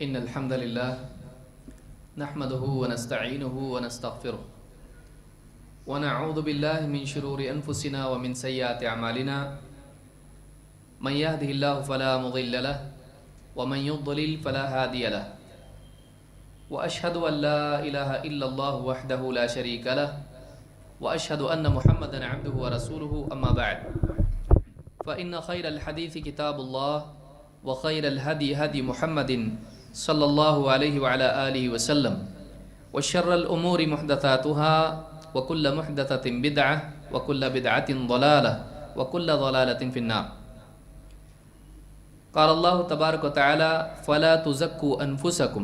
إن الحمد لله نحمده ونستعينه ونستغفره ونعوذ بالله من شرور أنفسنا ومن سيئات أعمالنا من يهده الله فلا مضل له ومن يضلل فلا هادي له وأشهد أن لا إله إلا الله وحده لا شريك له وأشهد أن محمدا عبده ورسوله أما بعد فإن خير الحديث كتاب الله وخير الهدي هدي محمد صلى الله عليه وعلى آله وسلم وشر الأمور محدثاتها وكل محدثة بدعة وكل بدعة ضلالة وكل ضلالة في النار. قال الله تبارك وتعالى فلا تزكوا أنفسكم.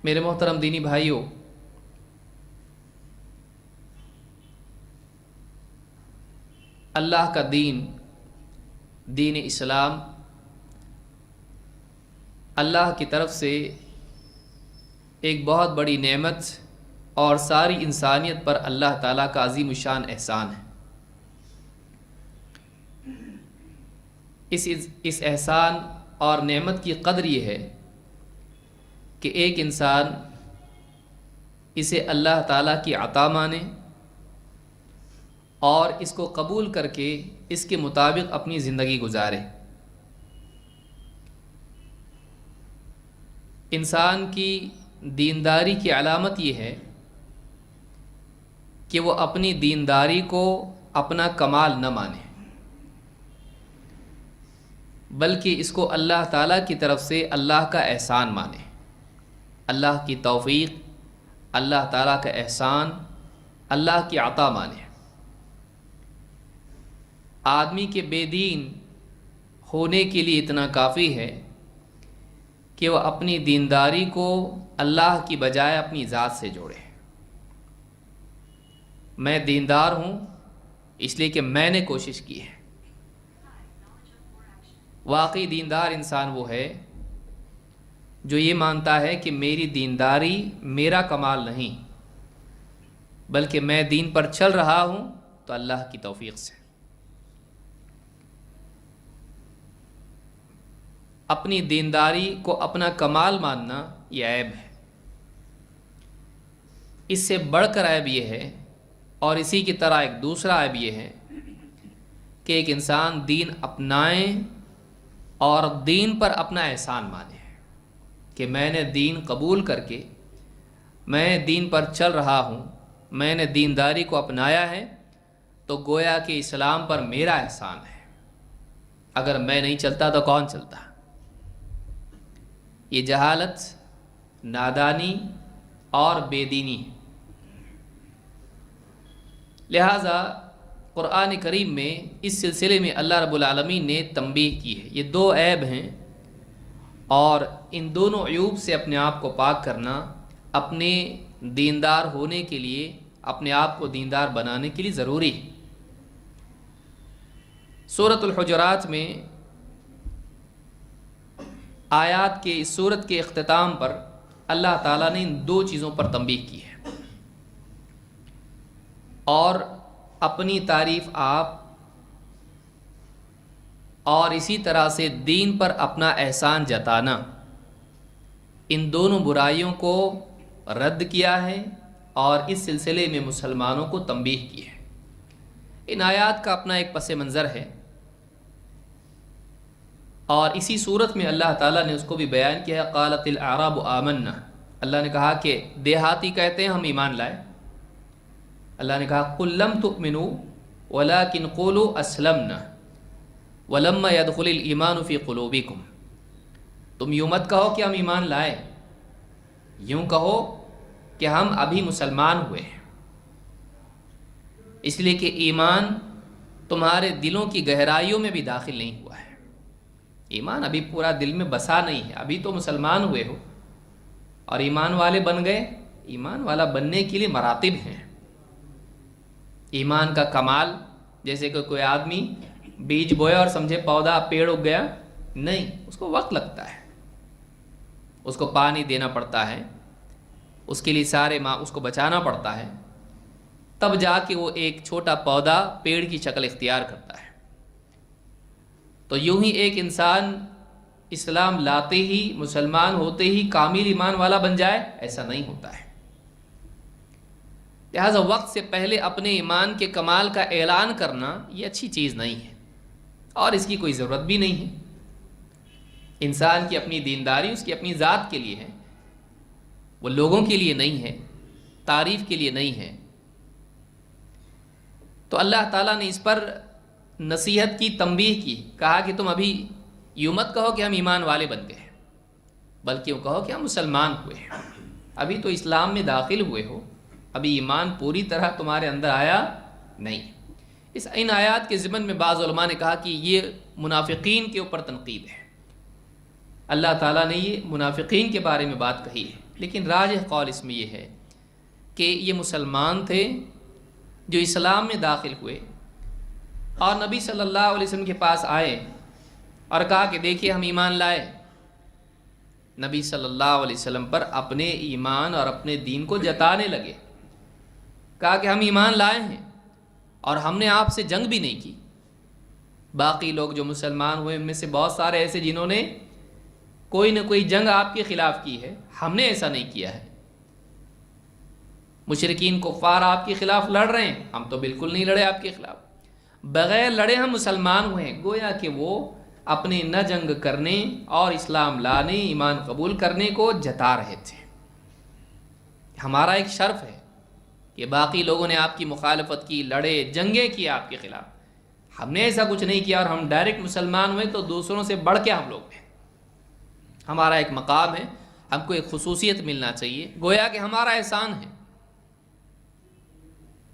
میرے محترم دینی بھائیوں، اللہ کا دین اسلام اللہ کی طرف سے ایک بہت بڑی نعمت اور ساری انسانیت پر اللہ تعالیٰ کا عظیم الشان احسان ہے۔ اس احسان اور نعمت کی قدر یہ ہے کہ ایک انسان اسے اللہ تعالیٰ کی عطا مانے اور اس کو قبول کر کے اس کے مطابق اپنی زندگی گزارے۔ انسان کی دینداری کی علامت یہ ہے کہ وہ اپنی دینداری کو اپنا کمال نہ مانے، بلکہ اس کو اللہ تعالیٰ کی طرف سے اللہ کا احسان مانے، اللہ کی توفیق، اللہ تعالیٰ کا احسان، اللہ کی عطا مانے۔ آدمی کے بے دین ہونے کے لیے اتنا کافی ہے کہ وہ اپنی دینداری کو اللہ کی بجائے اپنی ذات سے جوڑے۔ میں دیندار ہوں اس لیے کہ میں نے کوشش کی ہے۔ واقعی دیندار انسان وہ ہے جو یہ مانتا ہے کہ میری دینداری میرا کمال نہیں، بلکہ میں دین پر چل رہا ہوں تو اللہ کی توفیق سے۔ اپنی دینداری کو اپنا کمال ماننا یہ عیب ہے۔ اس سے بڑھ کر عیب یہ ہے، اور اسی کی طرح ایک دوسرا عیب یہ ہے کہ ایک انسان دین اپنائے اور دین پر اپنا احسان مانے کہ میں نے دین قبول کر کے میں دین پر چل رہا ہوں، میں نے دینداری کو اپنایا ہے تو گویا کہ اسلام پر میرا احسان ہے، اگر میں نہیں چلتا تو کون چلتا؟ یہ جہالت، نادانی اور بے دینی ہے۔ لہٰذا قرآن کریم میں اس سلسلے میں اللہ رب العالمین نے تنبیہ کی ہے۔ یہ دو عیب ہیں، اور ان دونوں عیوب سے اپنے آپ کو پاک کرنا اپنے دیندار ہونے کے لیے، اپنے آپ کو دیندار بنانے کے لیے ضروری ہے۔ سورۃ الحجرات میں آیات کے اس سورت کے اختتام پر اللہ تعالیٰ نے ان دو چیزوں پر تنبیہ کی ہے، اور اپنی تعریف آپ اور اسی طرح سے دین پر اپنا احسان جتانا، ان دونوں برائیوں کو رد کیا ہے اور اس سلسلے میں مسلمانوں کو تنبیہ کی ہے۔ ان آیات کا اپنا ایک پس منظر ہے، اور اسی صورت میں اللہ تعالیٰ نے اس کو بھی بیان کیا ہے۔ قالت الاعراب آمنا، اللہ نے کہا کہ دیہاتی کہتے ہیں ہم ایمان لائے۔ اللہ نے کہا قل لم تؤمنوا ولكن قولوا اسلمنا ولما يدخل الایمان فی قلوبکم، تم یوں مت کہو کہ ہم ایمان لائے، یوں کہو کہ ہم ابھی مسلمان ہوئے ہیں، اس لیے کہ ایمان تمہارے دلوں کی گہرائیوں میں بھی داخل نہیں ہوا ہے۔ ایمان ابھی پورا دل میں بسا نہیں ہے، ابھی تو مسلمان ہوئے ہو اور ایمان والے بن گئے۔ ایمان والا بننے کے لیے مراتب ہیں۔ ایمان کا کمال، جیسے کہ کوئی آدمی بیج بویا اور سمجھے پودا پیڑ اگ گیا، نہیں، اس کو وقت لگتا ہے، اس کو پانی دینا پڑتا ہے، اس کے لیے سارے اس کو بچانا پڑتا ہے، تب جا کے وہ ایک چھوٹا پودا پیڑ کی شکل اختیار کرتا ہے۔ تو یوں ہی ایک انسان اسلام لاتے ہی، مسلمان ہوتے ہی کامل ایمان والا بن جائے، ایسا نہیں ہوتا ہے۔ لہٰذا وقت سے پہلے اپنے ایمان کے کمال کا اعلان کرنا یہ اچھی چیز نہیں ہے، اور اس کی کوئی ضرورت بھی نہیں ہے۔ انسان کی اپنی دینداری اس کی اپنی ذات کے لیے ہے، وہ لوگوں کے لیے نہیں ہے، تعریف کے لیے نہیں ہے۔ تو اللہ تعالیٰ نے اس پر نصیحت کی، تنبیہ کی، کہا کہ تم ابھی یوں مت کہو کہ ہم ایمان والے بن گئے، بلکہ وہ کہو کہ ہم مسلمان ہوئے ہیں، ابھی تو اسلام میں داخل ہوئے ہو، ابھی ایمان پوری طرح تمہارے اندر آیا نہیں۔ ان آیات کے ضمن میں بعض علماء نے کہا کہ یہ منافقین کے اوپر تنقید ہے، اللہ تعالیٰ نے یہ منافقین کے بارے میں بات کہی ہے، لیکن راجح قول اس میں یہ ہے کہ یہ مسلمان تھے جو اسلام میں داخل ہوئے اور نبی صلی اللہ علیہ وسلم کے پاس آئے اور کہا کہ دیکھیے ہم ایمان لائے۔ نبی صلی اللہ علیہ وسلم پر اپنے ایمان اور اپنے دین کو جتانے لگے، کہا کہ ہم ایمان لائے ہیں اور ہم نے آپ سے جنگ بھی نہیں کی۔ باقی لوگ جو مسلمان ہوئے ان میں سے بہت سارے ایسے جنہوں نے کوئی نہ کوئی جنگ آپ کے خلاف کی ہے، ہم نے ایسا نہیں کیا ہے۔ مشرکین کفار آپ کے خلاف لڑ رہے ہیں، ہم تو بالکل نہیں لڑے آپ کے خلاف، بغیر لڑے ہم مسلمان ہوئے ہیں۔ گویا کہ وہ اپنے نہ جنگ کرنے اور اسلام لانے، ایمان قبول کرنے کو جتا رہے تھے۔ ہمارا ایک شرف ہے کہ باقی لوگوں نے آپ کی مخالفت کی، لڑے، جنگیں کی آپ کے خلاف، ہم نے ایسا کچھ نہیں کیا اور ہم ڈائریکٹ مسلمان ہوئے تو دوسروں سے بڑھ کے ہم لوگ ہیں۔ ہمارا ایک مقام ہے، ہم کو ایک خصوصیت ملنا چاہیے، گویا کہ ہمارا احسان ہے۔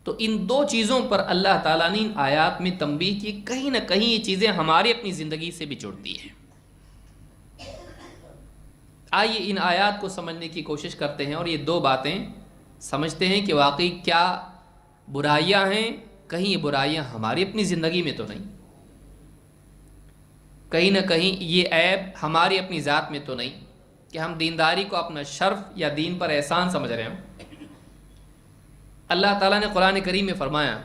تو ان دو چیزوں پر اللہ تعالیٰ نے ان آیات میں تنبیہ کی، کہیں نہ کہیں یہ چیزیں ہماری اپنی زندگی سے بھی جڑتی ہیں۔ آئیے ان آیات کو سمجھنے کی کوشش کرتے ہیں اور یہ دو باتیں سمجھتے ہیں کہ واقعی کیا برائیاں ہیں، کہیں یہ برائیاں ہماری اپنی زندگی میں تو نہیں، کہیں نہ کہیں یہ عیب ہماری اپنی ذات میں تو نہیں کہ ہم دینداری کو اپنا شرف یا دین پر احسان سمجھ رہے ہوں۔ اللہ تعالیٰ نے قرآن کریم میں فرمایا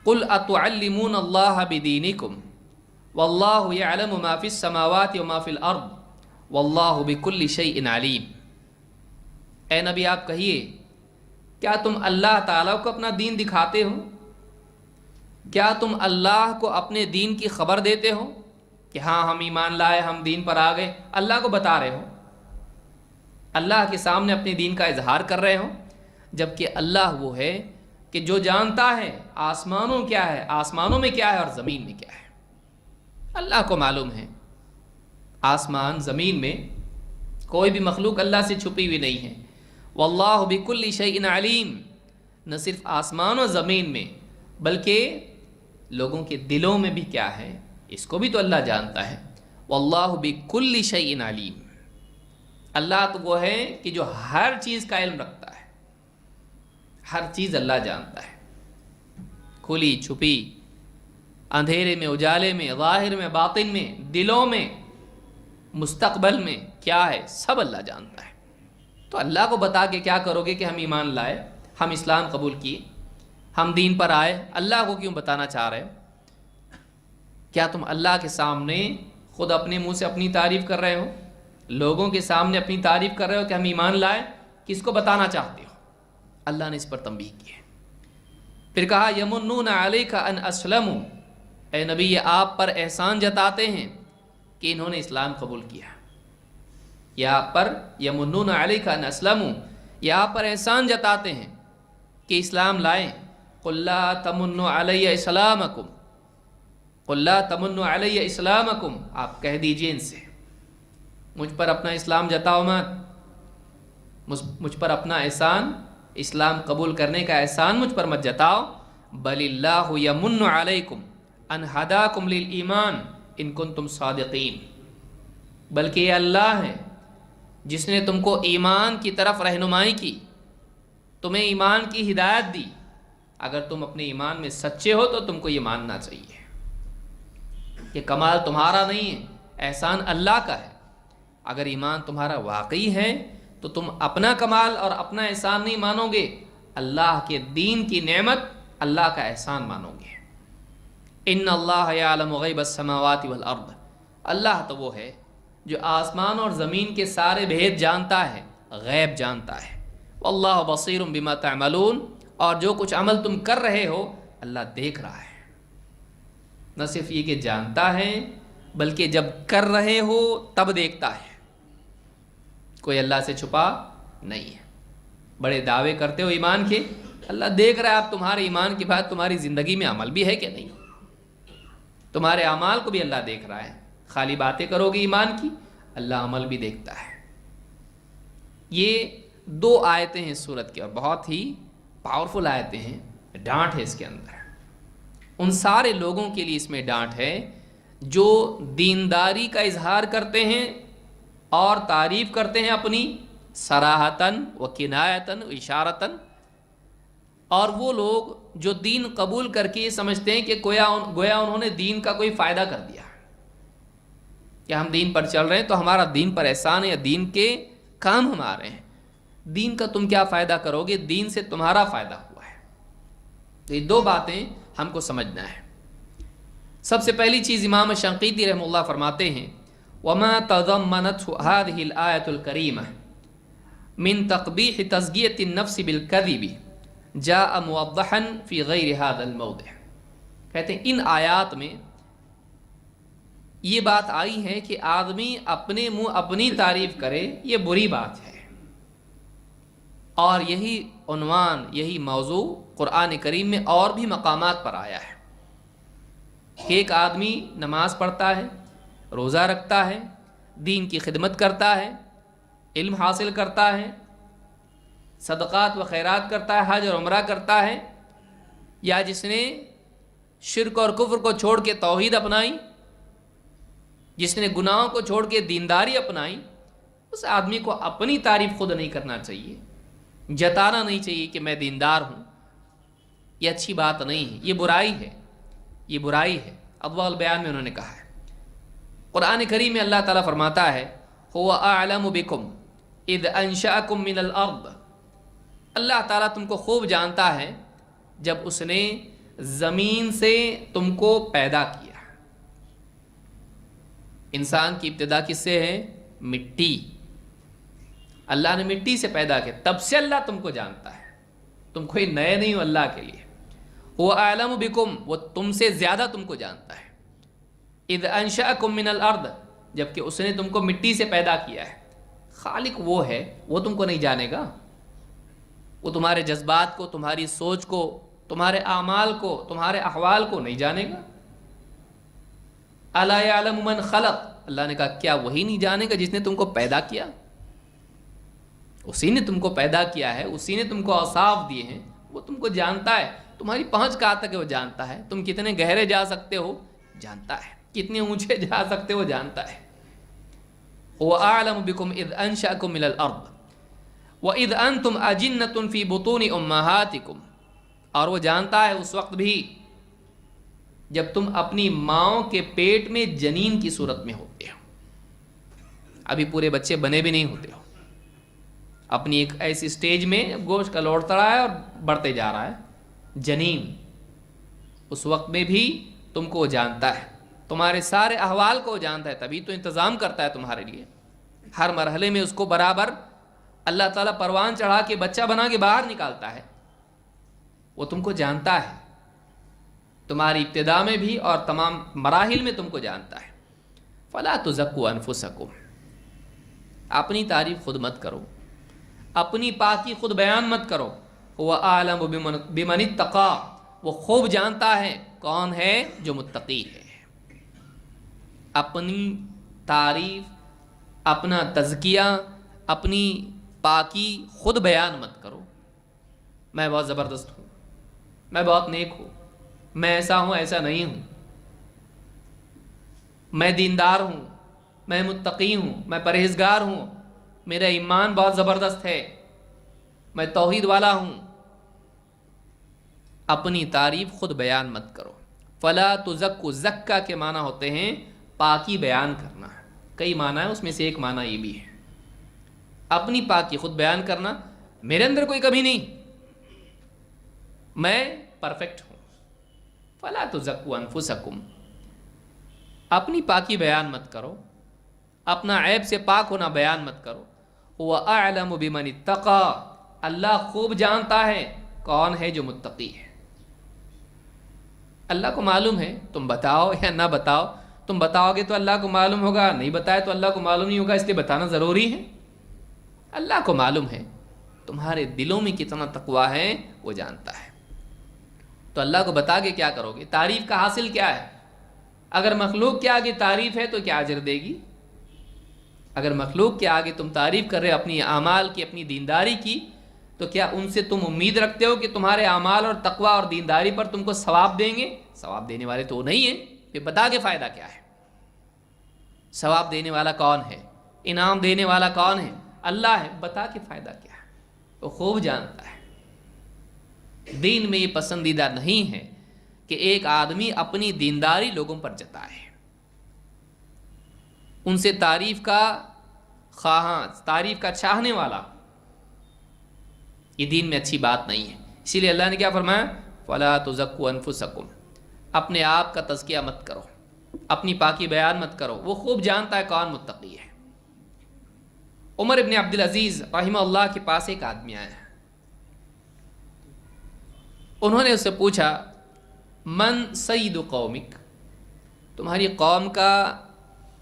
قُلْ أَتُعَلِّمُونَ اللَّهَ بِدِينِكُمْ وَاللَّهُ يَعْلَمُ مَا فِي السَّمَاوَاتِ وَمَا فِي الْأَرْضِ وَاللَّهُ بِكُلِّ شَيْءٍ عَلِيمٌ۔ اے نبی آپ کہیے کیا تم اللہ تعالیٰ کو اپنا دین دکھاتے ہو؟ کیا تم اللہ کو اپنے دین کی خبر دیتے ہو کہ ہاں ہم ایمان لائے، ہم دین پر آ گئے؟ اللہ کو بتا رہے ہو، اللہ کے سامنے اپنے دین کا اظہار کر رہے ہو، جبکہ اللہ وہ ہے کہ جو جانتا ہے آسمانوں کیا ہے، آسمانوں میں کیا ہے اور زمین میں کیا ہے۔ اللہ کو معلوم ہے آسمان زمین میں کوئی بھی مخلوق اللہ سے چھپی ہوئی نہیں ہے۔ واللہ بکل شیء علیم، نہ صرف آسمان و زمین میں بلکہ لوگوں کے دلوں میں بھی کیا ہے اس کو بھی تو اللہ جانتا ہے۔ واللہ بکل شیء علیم، اللہ تو وہ ہے کہ جو ہر چیز کا علم رکھتا ہے، ہر چیز اللہ جانتا ہے، کھلی چھپی، اندھیرے میں اجالے میں، ظاہر میں باطن میں، دلوں میں، مستقبل میں کیا ہے سب اللہ جانتا ہے۔ تو اللہ کو بتا کے کیا کرو گے کہ ہم ایمان لائے، ہم اسلام قبول کیے، ہم دین پر آئے، اللہ کو کیوں بتانا چاہ رہے ہو؟ کیا تم اللہ کے سامنے خود اپنے منہ سے اپنی تعریف کر رہے ہو، لوگوں کے سامنے اپنی تعریف کر رہے ہو کہ ہم ایمان لائے؟ کس کو بتانا چاہتے ہو؟ اللہ نے اس پر تنبیہ کی ہے۔ پھر کہا یمنون علیک ان اسلموا، اے نبی یہ آپ پر احسان جتاتے ہیں کہ انہوں نے اسلام قبول کیا۔ یہ آپ پر یمنون علیک ان اسلموا، یہ آپ پر احسان جتاتے ہیں کہ اسلام لائیں۔ قل لا تمنوا علی اسلامکم، قل لا تمنوا علی اسلامکم، آپ کہہ دیجئے ان سے مجھ پر اپنا اسلام جتاؤ مت، مجھ پر اپنا احسان، اسلام قبول کرنے کا احسان مجھ پر مت جتاؤ۔ بل اللہ یمن علیکم ان ہداکم للایمان ان کنتم صادقین، بلکہ یہ اللہ ہے جس نے تم کو ایمان کی طرف رہنمائی کی، تمہیں ایمان کی ہدایت دی۔ اگر تم اپنے ایمان میں سچے ہو تو تم کو یہ ماننا چاہیے کہ کمال تمہارا نہیں ہے، احسان اللہ کا ہے۔ اگر ایمان تمہارا واقعی ہے تو تم اپنا کمال اور اپنا احسان نہیں مانو گے، اللہ کے دین کی نعمت، اللہ کا احسان مانو گے۔ ان اللہ یعلم غیب السماوات والارض، اللہ تو وہ ہے جو آسمان اور زمین کے سارے بھید جانتا ہے، غیب جانتا ہے۔ واللہ بصیر بما تعملون، اور جو کچھ عمل تم کر رہے ہو اللہ دیکھ رہا ہے۔ نہ صرف یہ کہ جانتا ہے بلکہ جب کر رہے ہو تب دیکھتا ہے۔ کوئی اللہ سے چھپا نہیں ہے۔ بڑے دعوے کرتے ہو ایمان کے، اللہ دیکھ رہا ہے آپ تمہارے ایمان کے بعد تمہاری زندگی میں عمل بھی ہے کہ نہیں، تمہارے اعمال کو بھی اللہ دیکھ رہا ہے۔ خالی باتیں کرو گے ایمان کی، اللہ عمل بھی دیکھتا ہے۔ یہ 2 آیتیں ہیں سورت کی، اور بہت ہی پاورفل آیتیں ہیں، ڈانٹ ہے اس کے اندر۔ ان سارے لوگوں کے لیے اس میں ڈانٹ ہے جو دینداری کا اظہار کرتے ہیں اور تعریف کرتے ہیں اپنی، صراحتاً و کنایتاً و اشارتاً، اور وہ لوگ جو دین قبول کر کے یہ سمجھتے ہیں کہ گویا انہوں نے دین کا کوئی فائدہ کر دیا، کہ ہم دین پر چل رہے ہیں تو ہمارا دین پر احسان ہے، یا دین کے کام ہمارے ہیں۔ دین کا تم کیا فائدہ کرو گے، دین سے تمہارا فائدہ ہوا ہے۔ تو یہ 2 باتیں ہم کو سمجھنا ہے۔ سب سے پہلی چیز امام شنقیطی رحمہ اللہ فرماتے ہیں وَمَا تَضَمَّنَتْهُ هَذِهِ الْآيَةُ الْكَرِيمَةُ مِن تَقْبِيحِ تَزْكِيَةِ النَّفْسِ بِالْكَذِبِ جَاءَ مُوَضَّحًا فِي غَيْرِ هَذَا الْمَوْضِعِ۔ کہتے ہیں ان آیات میں یہ بات آئی ہے کہ آدمی اپنے منہ اپنی تعریف کرے، یہ بری بات ہے، اور یہی عنوان، یہی موضوع قرآن کریم میں اور بھی مقامات پر آیا ہے کہ ایک آدمی نماز پڑھتا ہے، روزہ رکھتا ہے، دین کی خدمت کرتا ہے، علم حاصل کرتا ہے، صدقات و خیرات کرتا ہے، حج اور عمرہ کرتا ہے، یا جس نے شرک اور کفر کو چھوڑ کے توحید اپنائی، جس نے گناہوں کو چھوڑ کے دینداری اپنائی، اس آدمی کو اپنی تعریف خود نہیں کرنا چاہیے، جتانا نہیں چاہیے کہ میں دیندار ہوں۔ یہ اچھی بات نہیں ہے، یہ برائی ہے، یہ برائی ہے۔ اضواء البیان میں انہوں نے کہا ہے۔ قرآن کریم میں اللہ تعالیٰ فرماتا ہے هو اعلم بکم اذ انشأکم من الارض، اللہ تعالیٰ تم کو خوب جانتا ہے جب اس نے زمین سے تم کو پیدا کیا۔ انسان کی ابتدا کس سے ہے؟ مٹی۔ اللہ نے مٹی سے پیدا کیا، تب سے اللہ تم کو جانتا ہے، تم کوئی نئے نہیں ہو اللہ کے لیے۔ وہ اعلم بکم، وہ تم سے زیادہ تم کو جانتا ہے۔ اذ انشأکم من الارض، جبکہ اس نے تم کو مٹی سے پیدا کیا ہے۔ خالق وہ ہے، وہ تم کو نہیں جانے گا؟ وہ تمہارے جذبات کو، تمہاری سوچ کو، تمہارے اعمال کو، تمہارے احوال کو نہیں جانے گا؟ الا یعلم من خلق، اللہ نے کہا کیا وہی نہیں جانے گا جس نے تم کو پیدا کیا؟ اسی نے تم کو پیدا کیا ہے، اسی نے تم کو اوصاف دیے ہیں، وہ تم کو جانتا ہے۔ تمہاری پہنچ کہاں تک ہے وہ جانتا ہے، تم کتنے گہرے جا سکتے ہو جانتا ہے، کتنے اونچے جا سکتے ہو جانتا ہے۔ وَأَعْلَمُ بِكُمْ إِذْ أَنشَأَكُمْ مِنَ الْأَرْضِ وَإِذْ أَنْتُمْ أَجِنَّةٌ فِي بُطُونِ أُمَّهَاتِكُمْ، اور وہ جانتا ہے اس وقت بھی جب تم اپنی ماؤں کے پیٹ میں جنین کی صورت میں ہوتے ہو، ابھی پورے بچے بنے بھی نہیں ہوتے ہو، اپنی ایک ایسی سٹیج میں گوشت کا لوڑتا رہا ہے اور بڑھتے جا رہا ہے جنین، اس وقت میں بھی تم کو جانتا ہے، تمہارے سارے احوال کو جانتا ہے، تبھی تو انتظام کرتا ہے تمہارے لیے۔ ہر مرحلے میں اس کو برابر اللہ تعالیٰ پروان چڑھا کے بچہ بنا کے باہر نکالتا ہے، وہ تم کو جانتا ہے، تمہاری ابتدا میں بھی اور تمام مراحل میں تم کو جانتا ہے۔ فلا تزکوا انفسکم، اپنی تعریف خود مت کرو، اپنی پاکی خود بیان مت کرو۔ هو اعلم بمن اتقى، وہ خوب جانتا ہے کون ہے جو متقی ہے۔ اپنی تعریف، اپنا تزکیہ، اپنی پاکی خود بیان مت کرو، میں بہت زبردست ہوں، میں بہت نیک ہوں، میں ایسا ہوں ایسا نہیں ہوں، میں دیندار ہوں، میں متقی ہوں، میں پرہیزگار ہوں، میرا ایمان بہت زبردست ہے، میں توحید والا ہوں۔ اپنی تعریف خود بیان مت کرو۔ فلا تزکوا، زکا کے معنی ہوتے ہیں پاکی بیان کرنا، کئی معنی ہے، اس میں سے ایک معنی یہ بھی ہے اپنی پاکی خود بیان کرنا، میرے اندر کوئی کمی نہیں، میں پرفیکٹ ہوں۔ فلا تزکوا انفسکم، اپنی پاکی بیان مت کرو، اپنا عیب سے پاک ہونا بیان مت کرو. وَأَعْلَمُ بِمَنِ اتَّقَى, اللہ خوب جانتا ہے کون ہے جو متقی ہے. اللہ کو معلوم ہے, تم بتاؤ یا نہ بتاؤ. تم بتاؤ گے تو اللہ کو معلوم ہوگا, نہیں بتائے تو اللہ کو معلوم نہیں ہوگا, اس لیے بتانا ضروری ہے. اللہ کو معلوم ہے تمہارے دلوں میں کتنا تقویٰ ہے, وہ جانتا ہے. تو اللہ کو بتا کے کیا کرو گے؟ تعریف کا حاصل کیا ہے؟ اگر مخلوق کے آگے تعریف ہے تو کیا اجر دے گی؟ اگر مخلوق کے آگے تم تعریف کر رہے اپنی اعمال کی, اپنی دینداری کی, تو کیا ان سے تم امید رکھتے ہو کہ تمہارے اعمال اور تقویٰ اور دینداری پر تم کو ثواب دیں گے؟ ثواب دینے والے تو وہ نہیں ہیں. پھر بتا کے فائدہ کیا ہے؟ ثواب دینے والا کون ہے؟ انعام دینے والا کون ہے؟ اللہ ہے. بتا کے فائدہ کیا ہے؟ وہ خوب جانتا ہے. دین میں یہ پسندیدہ نہیں ہے کہ ایک آدمی اپنی دینداری لوگوں پر جتائے, ان سے تعریف کا خواہاں, تعریف کا چاہنے والا. یہ دین میں اچھی بات نہیں ہے. اسی لیے اللہ نے کیا فرمایا؟ فَلَا تُزَكُّوا أَنفُسَكُمْ, اپنے آپ کا تزکیہ مت کرو, اپنی پاکی بیان مت کرو. وہ خوب جانتا ہے کون متقی ہے. عمر ابن عبدالعزیز رحمہ اللہ کے پاس ایک آدمی آیا. انہوں نے اس سے پوچھا, من سید قومک, تمہاری قوم کا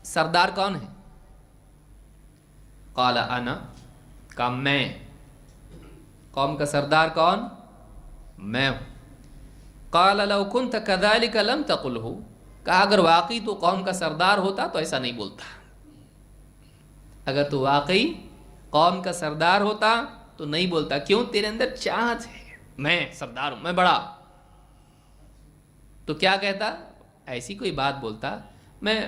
سردار کون ہے؟ قال انا, کہا میں. قوم کا سردار کون؟ میں ہوں. قال لو كنت كذلك لم تقله, کہا اگر واقعی تو قوم کا سردار ہوتا تو ایسا نہیں بولتا. اگر تو واقعی قوم کا سردار ہوتا تو نہیں بولتا. کیوں؟ تیرے اندر چاہت ہے, میں سردار ہوں, میں بڑا. تو کیا کہتا؟ ایسی کوئی بات بولتا, میں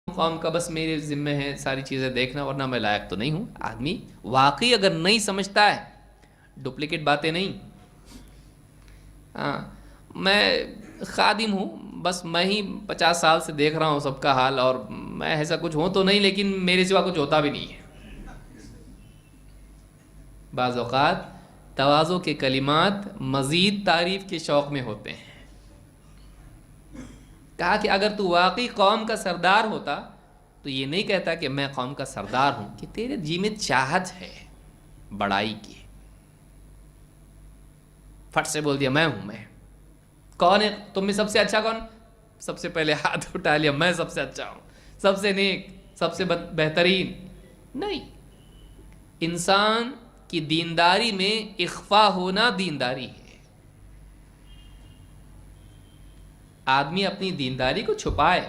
قوم کا بس میرے ذمہ ہے ساری چیزیں دیکھنا, ورنہ میں لائق تو نہیں ہوں. آدمی واقعی اگر نہیں سمجھتا ہے, ڈپلیکیٹ باتیں نہیں. ہاں میں خادم ہوں, بس میں ہی 50 سال سے دیکھ رہا ہوں سب کا حال, اور میں ایسا کچھ ہوں تو نہیں, لیکن میرے سوا کچھ ہوتا بھی نہیں ہے. بعض اوقات تواضع کے کلمات مزید تعریف کے شوق میں ہوتے ہیں. کہا کہ اگر تو واقعی قوم کا سردار ہوتا تو یہ نہیں کہتا کہ میں قوم کا سردار ہوں, کہ تیرے جی میں چاہت ہے بڑائی کی. پھٹ سے بول دیا میں ہوں. میں کون ہے تم میں سب سے اچھا کون؟ سب سے پہلے ہاتھ اٹھا لیا, میں سب سے اچھا ہوں, سب سے نیک, سب سے بہترین. نہیں, انسان کی دینداری میں اخفا ہونا دینداری ہے. آدمی اپنی دینداری کو چھپائے,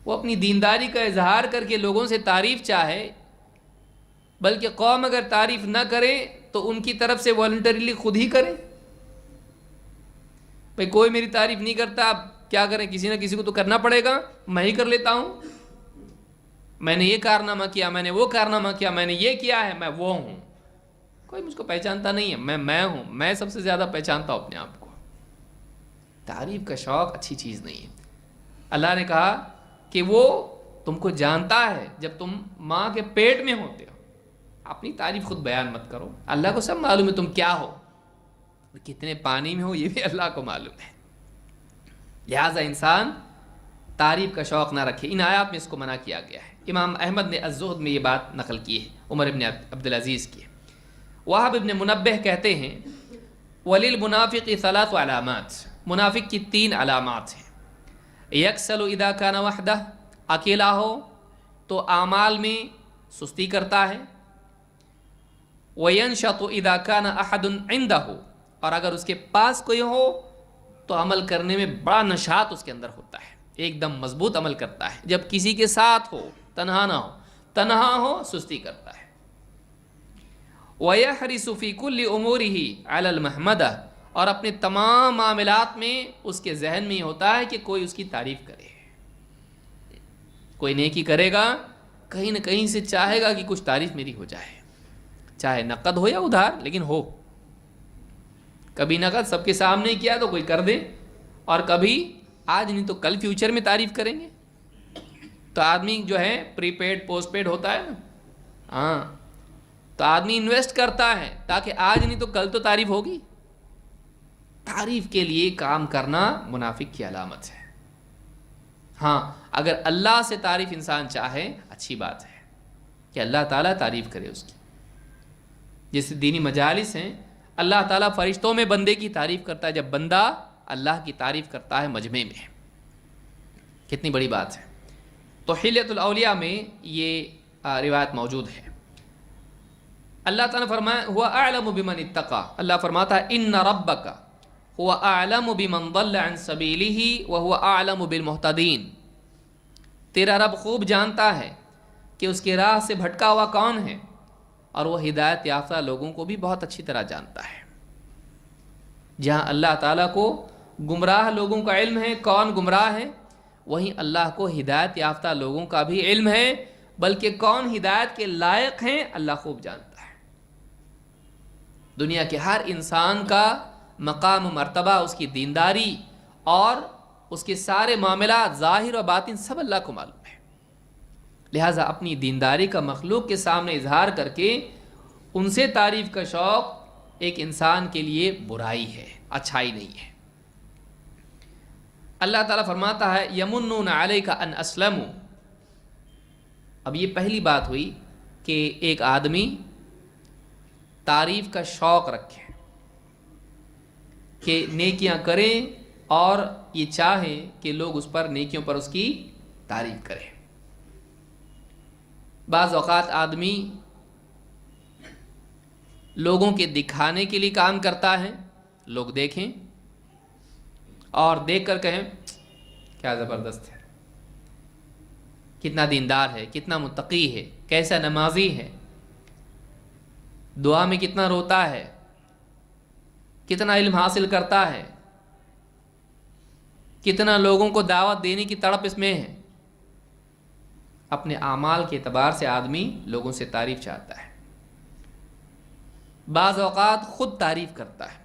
وہ اپنی دینداری کا اظہار کر کے لوگوں سے تعریف چاہے, بلکہ قوم اگر تعریف نہ کرے تو ان کی طرف سے والنٹریلی خود ہی کرے. بھئی کوئی میری تعریف نہیں کرتا, اب کیا کریں, کسی نہ کسی کو تو کرنا پڑے گا, میں ہی کر لیتا ہوں. میں نے یہ کارنامہ کیا, میں نے وہ کارنامہ کیا, میں نے یہ کیا ہے, میں وہ ہوں. کوئی مجھ کو پہچانتا نہیں ہے, میں ہوں. میں سب سے زیادہ پہچانتا ہوں اپنے آپ کو. تعریف کا شوق اچھی چیز نہیں ہے. اللہ نے کہا کہ وہ تم کو جانتا ہے جب تم ماں کے پیٹ میں ہوتے ہو. اپنی تعریف خود بیان مت کرو, اللہ کو سب معلوم ہے تم کیا ہو, کتنے پانی میں ہو یہ بھی اللہ کو معلوم ہے. لہٰذا انسان تعریف کا شوق نہ رکھے. ان آیات میں اس کو منع کیا گیا ہے. امام احمد نے الزہد میں یہ بات نقل کی ہے عمر ابن عبدالعزیز کی. وہب ابن منبہ کہتے ہیں وَلِلْمُنَافِقِ ثَلَاثُ عَلَامَاتٍ, منافق کی 3 علامات ہیں. یکسل اذا کان وحدہ, اکیلا ہو تو اعمال میں سستی کرتا ہے. وینشط اذا کان احد عندہ, اور اگر اس کے پاس کوئی ہو تو عمل کرنے میں بڑا نشاط اس کے اندر ہوتا ہے, ایک دم مضبوط عمل کرتا ہے. جب کسی کے ساتھ ہو, تنہا نہ ہو, تنہا ہو سستی کرتا ہے. وَيَحْرِسُ فِي كُلِّ أُمُورِهِ عَلَى الْمَحْمَدَةِ, اور اپنے تمام معاملات میں اس کے ذہن میں یہ ہوتا ہے کہ کوئی اس کی تعریف کرے. کوئی نیکی کرے گا کہیں نہ کہیں سے چاہے گا کہ کچھ تعریف میری ہو جائے, چاہے نقد ہو یا ادھار, لیکن ہو. کبھی نقد سب کے سامنے کیا تو کوئی کر دے, اور کبھی آج نہیں تو کل فیوچر میں تعریف کریں گے. تو آدمی جو ہے پری پیڈ پوسٹ پیڈ ہوتا ہے نا, ہاں, تو آدمی انویسٹ کرتا ہے تاکہ آج نہیں تو کل تو تعریف ہوگی. تعریف کے لیے کام کرنا منافق کی علامت ہے. ہاں اگر اللہ سے تعریف انسان چاہے اچھی بات ہے کہ اللہ تعالیٰ تعریف کرے اس کی. جیسے دینی مجالس ہیں اللہ تعالیٰ فرشتوں میں بندے کی تعریف کرتا ہے جب بندہ اللہ کی تعریف کرتا ہے مجمع میں. کتنی بڑی بات ہے. تو حلیۃ الاولیاء میں یہ روایت موجود ہے. اللہ تعالیٰ نے فرمایا هو اعلم بمن اتقى. اللہ فرماتا ہے ان ربک هو اعلم بمن ضل عن سبیلہ وهو اعلم بالمہتدین. تیرا رب خوب جانتا ہے کہ اس کے راہ سے بھٹکا ہوا کون ہے اور وہ ہدایت یافتہ لوگوں کو بھی بہت اچھی طرح جانتا ہے. جہاں اللہ تعالیٰ کو گمراہ لوگوں کا علم ہے کون گمراہ ہے، وہیں اللہ کو ہدایت یافتہ لوگوں کا بھی علم ہے، بلکہ کون ہدایت کے لائق ہیں اللہ خوب جانتا ہے. دنیا کے ہر انسان کا مقام و مرتبہ، اس کی دینداری اور اس کے سارے معاملات ظاہر و باطن سب اللہ کو معلوم ہے. لہٰذا اپنی دینداری کا مخلوق کے سامنے اظہار کر کے ان سے تعریف کا شوق ایک انسان کے لیے برائی ہے، اچھائی نہیں ہے. اللہ تعالیٰ فرماتا ہے یمنون علیک ان اسلموا. اب یہ پہلی بات ہوئی کہ ایک آدمی تعریف کا شوق رکھے کہ نیکیاں کریں اور یہ چاہیں کہ لوگ اس پر نیکیوں پر اس کی تعریف کریں. بعض اوقات آدمی لوگوں کے دکھانے کے لیے کام کرتا ہے، لوگ دیکھیں اور دیکھ کر کہیں کیا زبردست ہے، کتنا دیندار ہے، کتنا متقی ہے، کیسا نمازی ہے، دعا میں کتنا روتا ہے، کتنا علم حاصل کرتا ہے، کتنا لوگوں کو دعوت دینے کی تڑپ اس میں ہے. اپنے اعمال کے اعتبار سے آدمی لوگوں سے تعریف چاہتا ہے. بعض اوقات خود تعریف کرتا ہے،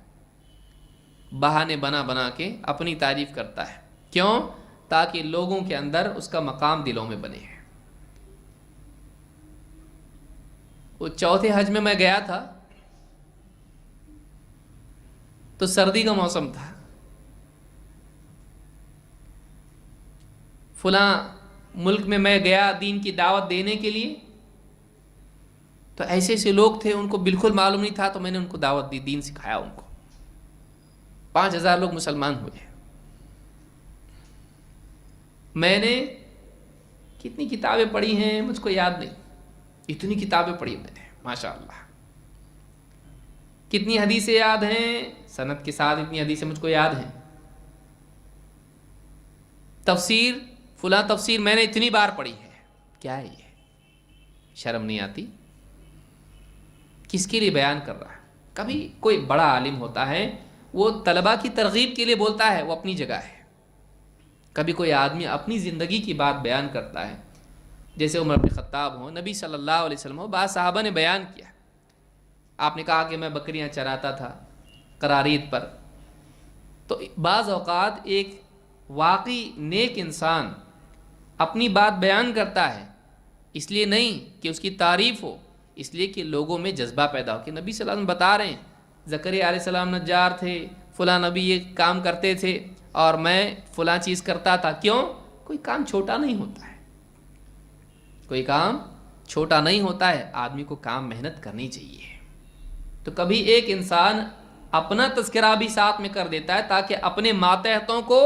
بہانے بنا بنا کے اپنی تعریف کرتا ہے. کیوں؟ تاکہ لوگوں کے اندر اس کا مقام دلوں میں بنے. وہ چوتھے حج میں گیا تھا تو سردی کا موسم تھا. فلاں ملک میں میں گیا دین کی دعوت دینے کے لیے، تو ایسے ایسے لوگ تھے ان کو بالکل معلوم نہیں تھا، تو میں نے ان کو دعوت دی، دین سکھایا ان کو. 5000 لوگ مسلمان ہوئے. میں نے کتنی کتابیں پڑھی ہیں مجھ کو یاد نہیں، اتنی کتابیں پڑھی میں نے ماشاءاللہ. کتنی حدیثیں یاد ہیں، سند کے ساتھ اتنی حدیثیں مجھ کو یاد ہیں. تفسیر فلاں تفسیر میں نے اتنی بار پڑھی ہے. کیا ہے یہ؟ شرم نہیں آتی؟ کس کے لیے بیان کر رہا ہے؟ کبھی کوئی بڑا عالم ہوتا ہے وہ طلباء کی ترغیب کے لیے بولتا ہے، وہ اپنی جگہ ہے. کبھی کوئی آدمی اپنی زندگی کی بات بیان کرتا ہے، جیسے عمر بن خطاب ہوں، نبی صلی اللہ علیہ وسلم ہو، بعض صحابہ نے بیان کیا. آپ نے کہا کہ میں بکریاں چراتا تھا قرارید پر. تو بعض اوقات ایک واقعی نیک انسان اپنی بات بیان کرتا ہے، اس لیے نہیں کہ اس کی تعریف ہو، اس لیے کہ لوگوں میں جذبہ پیدا ہو کہ نبی صلی اللہ علیہ وسلم بتا رہے ہیں زکریا علیہ السلام نجار تھے، فلاں نبی یہ کام کرتے تھے اور میں فلاں چیز کرتا تھا. کیوں؟ کوئی کام چھوٹا نہیں ہوتا ہے، کوئی کام چھوٹا نہیں ہوتا ہے. آدمی کو کام محنت کرنی چاہیے. تو کبھی ایک انسان اپنا تذکرہ بھی ساتھ میں کر دیتا ہے تاکہ اپنے ماتحتوں کو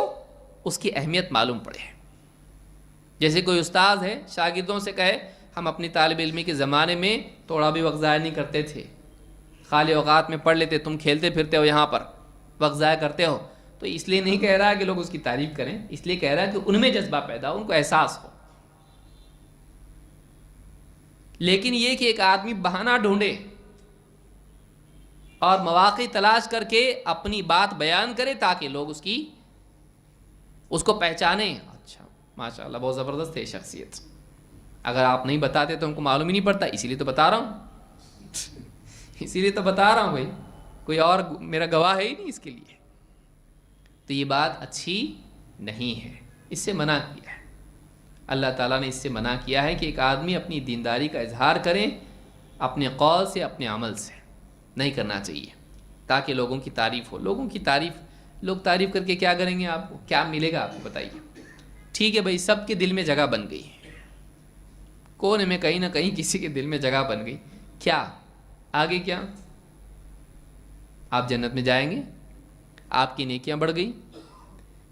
اس کی اہمیت معلوم پڑے. جیسے کوئی استاذ ہے شاگردوں سے کہے ہم اپنی طالب علمی کے زمانے میں تھوڑا بھی وقت ضائع نہیں کرتے تھے، خالی اوقات میں پڑھ لیتے، تم کھیلتے پھرتے ہو یہاں پر وقت ضائع کرتے ہو. تو اس لیے نہیں کہہ رہا کہ لوگ اس کی تعریف کریں، اس لیے کہہ رہا ہے کہ ان میں جذبہ پیدا ہو، ان کو احساس ہو. لیکن یہ کہ ایک آدمی بہانہ ڈھونڈے اور مواقع تلاش کر کے اپنی بات بیان کرے تاکہ لوگ اس کو پہچانیں، اچھا ماشاءاللہ بہت زبردست ہے شخصیت. اگر آپ نہیں بتاتے تو ہم کو معلوم ہی نہیں پڑتا، اسی لیے تو بتا رہا ہوں اسی لیے تو بتا رہا ہوں بھائی، کوئی اور میرا گواہ ہے ہی نہیں اس کے لیے. تو یہ بات اچھی نہیں ہے، اس سے منع کیا ہے اللہ تعالیٰ نے. اس سے منع کیا ہے کہ ایک آدمی اپنی دینداری کا اظہار کرے اپنے قول سے، اپنے عمل سے. نہیں کرنا چاہیے تاکہ لوگوں کی تعریف ہو. لوگوں کی تعریف، لوگ تعریف کر کے کیا کریں گے؟ آپ کو کیا ملے گا؟ آپ کو بتائیے. ٹھیک ہے بھائی، سب کے دل میں جگہ بن گئی، کونے میں کہیں نہ کہیں کسی کے دل میں جگہ بن گئی، کیا آگے کیا؟ آپ جنت میں جائیں گے، آپ کی نیکیاں بڑھ گئی،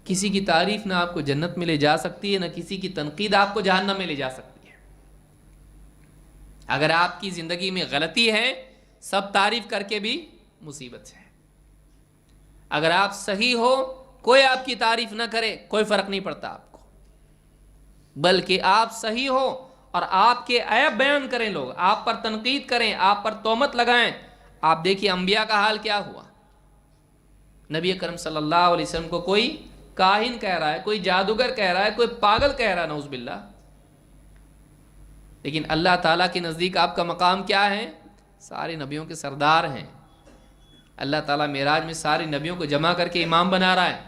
کسی کی تعریف نہ آپ کو جنت میں لے جا سکتی ہے، نہ کسی کی تنقید آپ کو جہنم میں لے جا سکتی ہے۔ اگر آپ کی زندگی میں غلطی ہے، سب تعریف کر کے بھی مصیبت ہے۔ اگر آپ صحیح ہو، کوئی آپ کی تعریف نہ کرے، کوئی فرق نہیں پڑتا آپ کو، بلکہ آپ صحیح ہو اور آپ کے عیب بیان کریں، لوگ آپ پر تنقید کریں، آپ پر تہمت لگائیں۔ آپ دیکھیے انبیاء کا حال کیا ہوا۔ نبی اکرم صلی اللہ علیہ وسلم کو کوئی کاہن کہہ رہا ہے، کوئی جادوگر کہہ رہا ہے، کوئی پاگل کہہ رہا ہے، نعوذ باللہ۔ لیکن اللہ تعالیٰ کے نزدیک آپ کا مقام کیا ہے؟ سارے نبیوں کے سردار ہیں۔ اللہ تعالیٰ معراج میں سارے نبیوں کو جمع کر کے امام بنا رہا ہے۔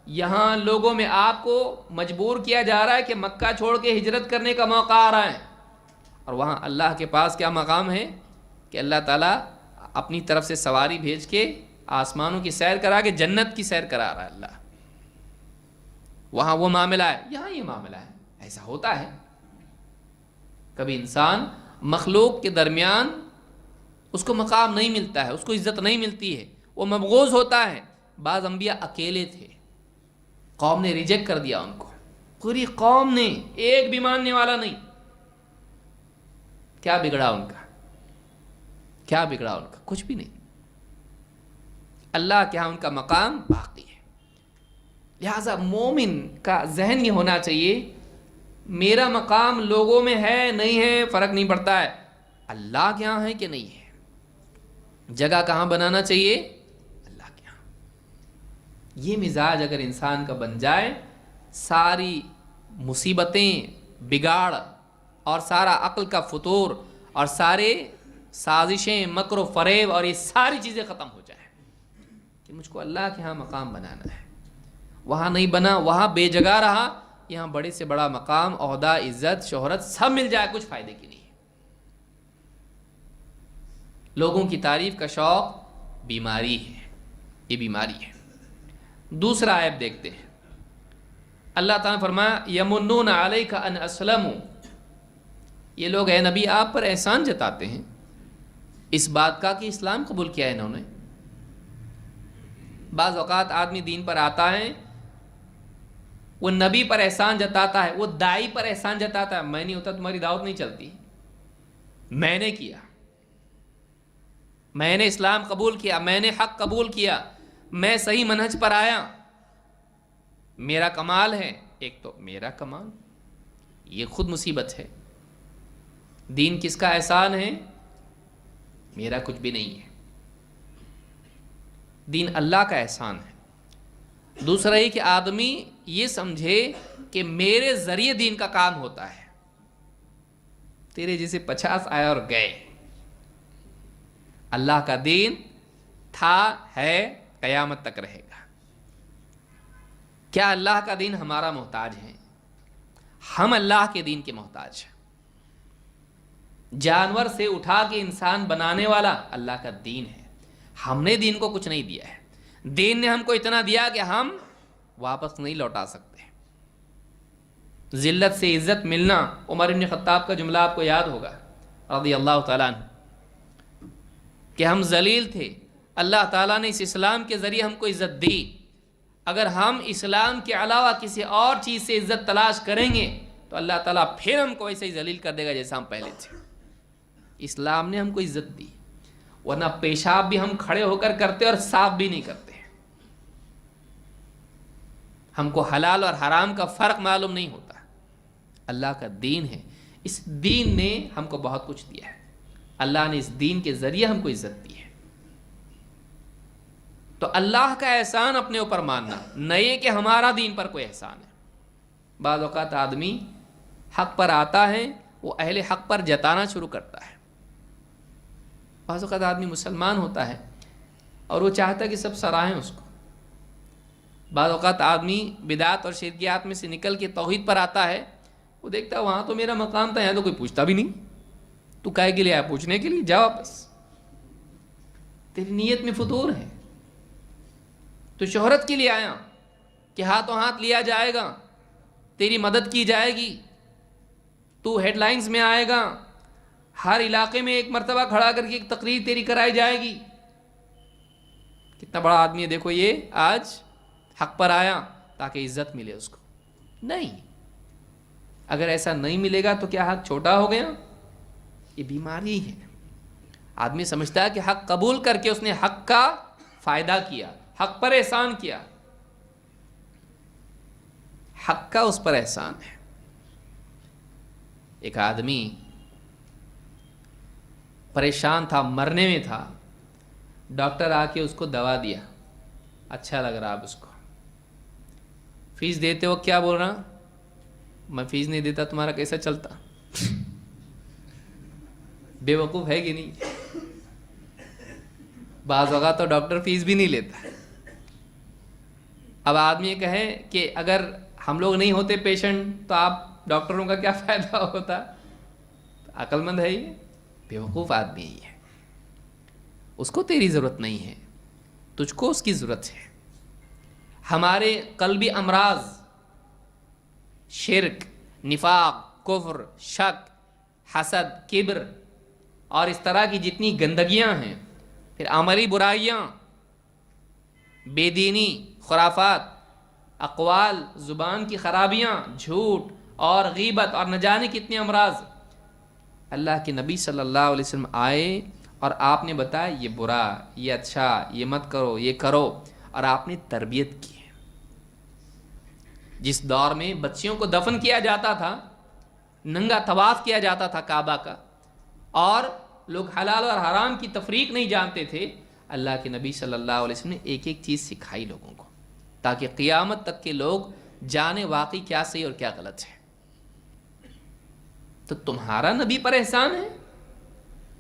یہاں لوگوں میں آپ کو مجبور کیا جا رہا ہے کہ مکہ چھوڑ کے ہجرت کرنے کا موقع آ رہا ہے، اور وہاں اللہ کے پاس کیا مقام ہے کہ اللہ تعالیٰ اپنی طرف سے سواری بھیج کے آسمانوں کی سیر کرا کے جنت کی سیر کرا رہا ہے اللہ۔ وہاں وہ معاملہ ہے، یہاں یہ معاملہ ہے۔ ایسا ہوتا ہے، کبھی انسان مخلوق کے درمیان اس کو مقام نہیں ملتا ہے، اس کو عزت نہیں ملتی ہے، وہ مبغوض ہوتا ہے۔ بعض انبیاء اکیلے تھے، قوم نے ریجیکٹ کر دیا ان کو، پوری قوم نے، ایک بھی ماننے والا نہیں۔ کیا بگڑا ان کا؟ کیا بگڑا ان کا؟ کچھ بھی نہیں۔ اللہ کے ہاں ان کا مقام باقی ہے۔ لہذا مومن کا ذہن یہ ہونا چاہیے، میرا مقام لوگوں میں ہے نہیں ہے فرق نہیں پڑتا ہے، اللہ کے ہاں ہے کہ نہیں ہے۔ جگہ کہاں بنانا چاہیے؟ اللہ کے ہاں۔ یہ مزاج اگر انسان کا بن جائے، ساری مصیبتیں، بگاڑ اور سارا عقل کا فتور اور سارے سازشیں، مکر و فریب اور یہ ساری چیزیں ختم ہو جائیں کہ مجھ کو اللہ کے ہاں مقام بنانا ہے۔ وہاں نہیں بنا، وہاں بے جگہ رہا، یہاں بڑے سے بڑا مقام، عہدہ، عزت، شہرت سب مل جائے، کچھ فائدے کی نہیں ہے۔ لوگوں کی تعریف کا شوق بیماری ہے، یہ بیماری ہے۔ دوسرا عیب دیکھتے ہیں، اللہ تعالیٰ نے فرمایا یمنون علیک ان اسلموا، یہ لوگ اے نبی آپ پر احسان جتاتے ہیں اس بات کا کہ اسلام قبول کیا ہے انہوں نے۔ بعض اوقات آدمی دین پر آتا ہے، وہ نبی پر احسان جتاتا ہے، وہ دائی پر احسان جتاتا ہے، میں نہیں ہوتا تمہاری دعوت نہیں چلتی، میں نے کیا، میں نے اسلام قبول کیا، میں نے حق قبول کیا، میں صحیح منہج پر آیا، میرا کمال ہے۔ ایک تو میرا کمال، یہ خود مصیبت ہے۔ دین کس کا احسان ہے؟ میرا کچھ بھی نہیں ہے، دین اللہ کا احسان ہے۔ دوسرا یہ کہ آدمی یہ سمجھے کہ میرے ذریعے دین کا کام ہوتا ہے، تیرے جیسے 50 آئے اور گئے۔ اللہ کا دین تھا، ہے، قیامت تک رہے گا۔ کیا اللہ کا دین ہمارا محتاج ہے؟ ہم اللہ کے دین کے محتاج ہیں۔ جانور سے اٹھا کے انسان بنانے والا اللہ کا دین ہے، ہم نے دین کو کچھ نہیں دیا ہے۔ دین نے ہم کو اتنا دیا کہ ہم واپس نہیں لوٹا سکتے۔ ذلت سے عزت ملنا، عمر بن خطاب کا جملہ آپ کو یاد ہوگا رضی اللہ تعالیٰ عنہ، کہ ہم ذلیل تھے، اللہ تعالیٰ نے اس اسلام کے ذریعے ہم کو عزت دی، اگر ہم اسلام کے علاوہ کسی اور چیز سے عزت تلاش کریں گے تو اللہ تعالیٰ پھر ہم کو ایسے ہی ذلیل کر دے گا جیسا ہم پہلے تھے۔ اسلام نے ہم کو عزت دی، ورنہ پیشاب بھی ہم کھڑے ہو کر کرتے اور صاف بھی نہیں کرتے۔ ہم کو حلال اور حرام کا فرق معلوم نہیں ہوتا۔ اللہ کا دین ہے، اس دین نے ہم کو بہت کچھ دیا ہے، اللہ نے اس دین کے ذریعے ہم کو عزت دی ہے۔ تو اللہ کا احسان اپنے اوپر ماننا، نہیں کہ ہمارا دین پر کوئی احسان ہے۔ بعض اوقات آدمی حق پر آتا ہے، وہ اہل حق پر جتانا شروع کرتا ہے۔ بعض اوقات آدمی مسلمان ہوتا ہے اور وہ چاہتا ہے کہ سب سراہیں اس کو۔ بعض اوقات آدمی بدعت اور شرکیات میں سے نکل کے توحید پر آتا ہے، وہ دیکھتا ہے وہاں تو میرا مقام تھا، یہاں تو کوئی پوچھتا بھی نہیں، تو کاہے کے لیے آیا؟ پوچھنے کے لیے؟ جا واپس، تیری نیت میں فتور ہے، تو شہرت کے لیے آیا کہ ہاتھوں ہاتھ لیا جائے گا، تیری مدد کی جائے گی، تو ہیڈ لائنز میں آئے گا، ہر علاقے میں ایک مرتبہ کھڑا کر کے ایک تقریر تیری کرائی جائے گی. کتنا بڑا آدمی ہے دیکھو، یہ آج حق پر آیا تاکہ عزت ملے اس کو. نہیں، اگر ایسا نہیں ملے گا تو کیا حق چھوٹا ہو گیا؟ یہ بیماری ہے. آدمی سمجھتا ہے کہ حق قبول کر کے اس نے حق کا فائدہ کیا، حق پر احسان کیا. حق کا اس پر احسان ہے. ایک آدمی پریشان تھا، مرنے میں تھا، ڈاکٹر آ کے اس کو دوا دیا، اچھا لگ رہا. اب اس کو فیس دیتے ہو کیا بول رہا؟ میں فیس نہیں دیتا تمہارا کیسا چلتا؟ بے وقوف ہے کہ نہیں؟ بعض اوقات تو ڈاکٹر فیس بھی نہیں لیتا. اب آدمی یہ کہے کہ اگر ہم لوگ نہیں ہوتے پیشنٹ تو آپ ڈاکٹروں کا کیا فائدہ ہوتا؟ عقل مند ہے یہ؟ بے وقوف آدمی ہی ہے. اس کو تیری ضرورت نہیں ہے، تجھ کو اس کی ضرورت ہے. ہمارے قلبی امراض، شرک، نفاق، کفر، شک، حسد، کبر اور اس طرح کی جتنی گندگیاں ہیں، پھر عملی برائیاں، بے دینی، خرافات، اقوال، زبان کی خرابیاں، جھوٹ اور غیبت اور نہ جانے کتنے امراض. اللہ کے نبی صلی اللہ علیہ وسلم آئے اور آپ نے بتایا یہ برا، یہ اچھا، یہ مت کرو، یہ کرو، اور آپ نے تربیت کی. جس دور میں بچیوں کو دفن کیا جاتا تھا، ننگا طواف کیا جاتا تھا کعبہ کا، اور لوگ حلال اور حرام کی تفریق نہیں جانتے تھے، اللہ کے نبی صلی اللہ علیہ وسلم نے ایک ایک چیز سکھائی لوگوں کو، تاکہ قیامت تک کے لوگ جانے واقعی کیا صحیح اور کیا غلط ہے. تو تمہارا نبی پر احسان ہے،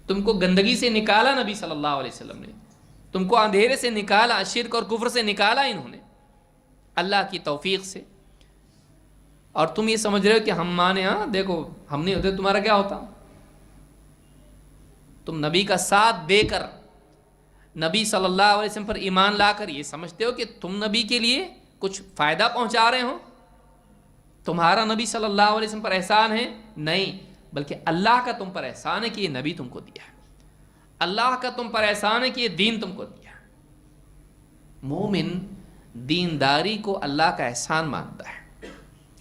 تم کو گندگی سے نکالا نبی صلی اللہ علیہ وسلم نے، تم کو اندھیرے سے نکالا، شرک اور کفر سے نکالا انہوں نے اللہ کی توفیق سے. اور تم یہ سمجھ رہے ہو کہ ہم مانے، ہاں دیکھو ہم نہیں ہوتے تمہارا کیا ہوتا؟ تم نبی کا ساتھ دے کر، نبی صلی اللہ علیہ وسلم پر ایمان لا کر یہ سمجھتے ہو کہ تم نبی کے لیے کچھ فائدہ پہنچا رہے ہو؟ تمہارا نبی صلی اللہ علیہ وسلم پر احسان ہے؟ نہیں، بلکہ اللہ کا تم پر احسان ہے کہ یہ نبی تم کو دیا ہے. اللہ کا تم پر احسان ہے کہ یہ دین تم کو دیا. مومن دینداری کو اللہ کا احسان مانتا ہے،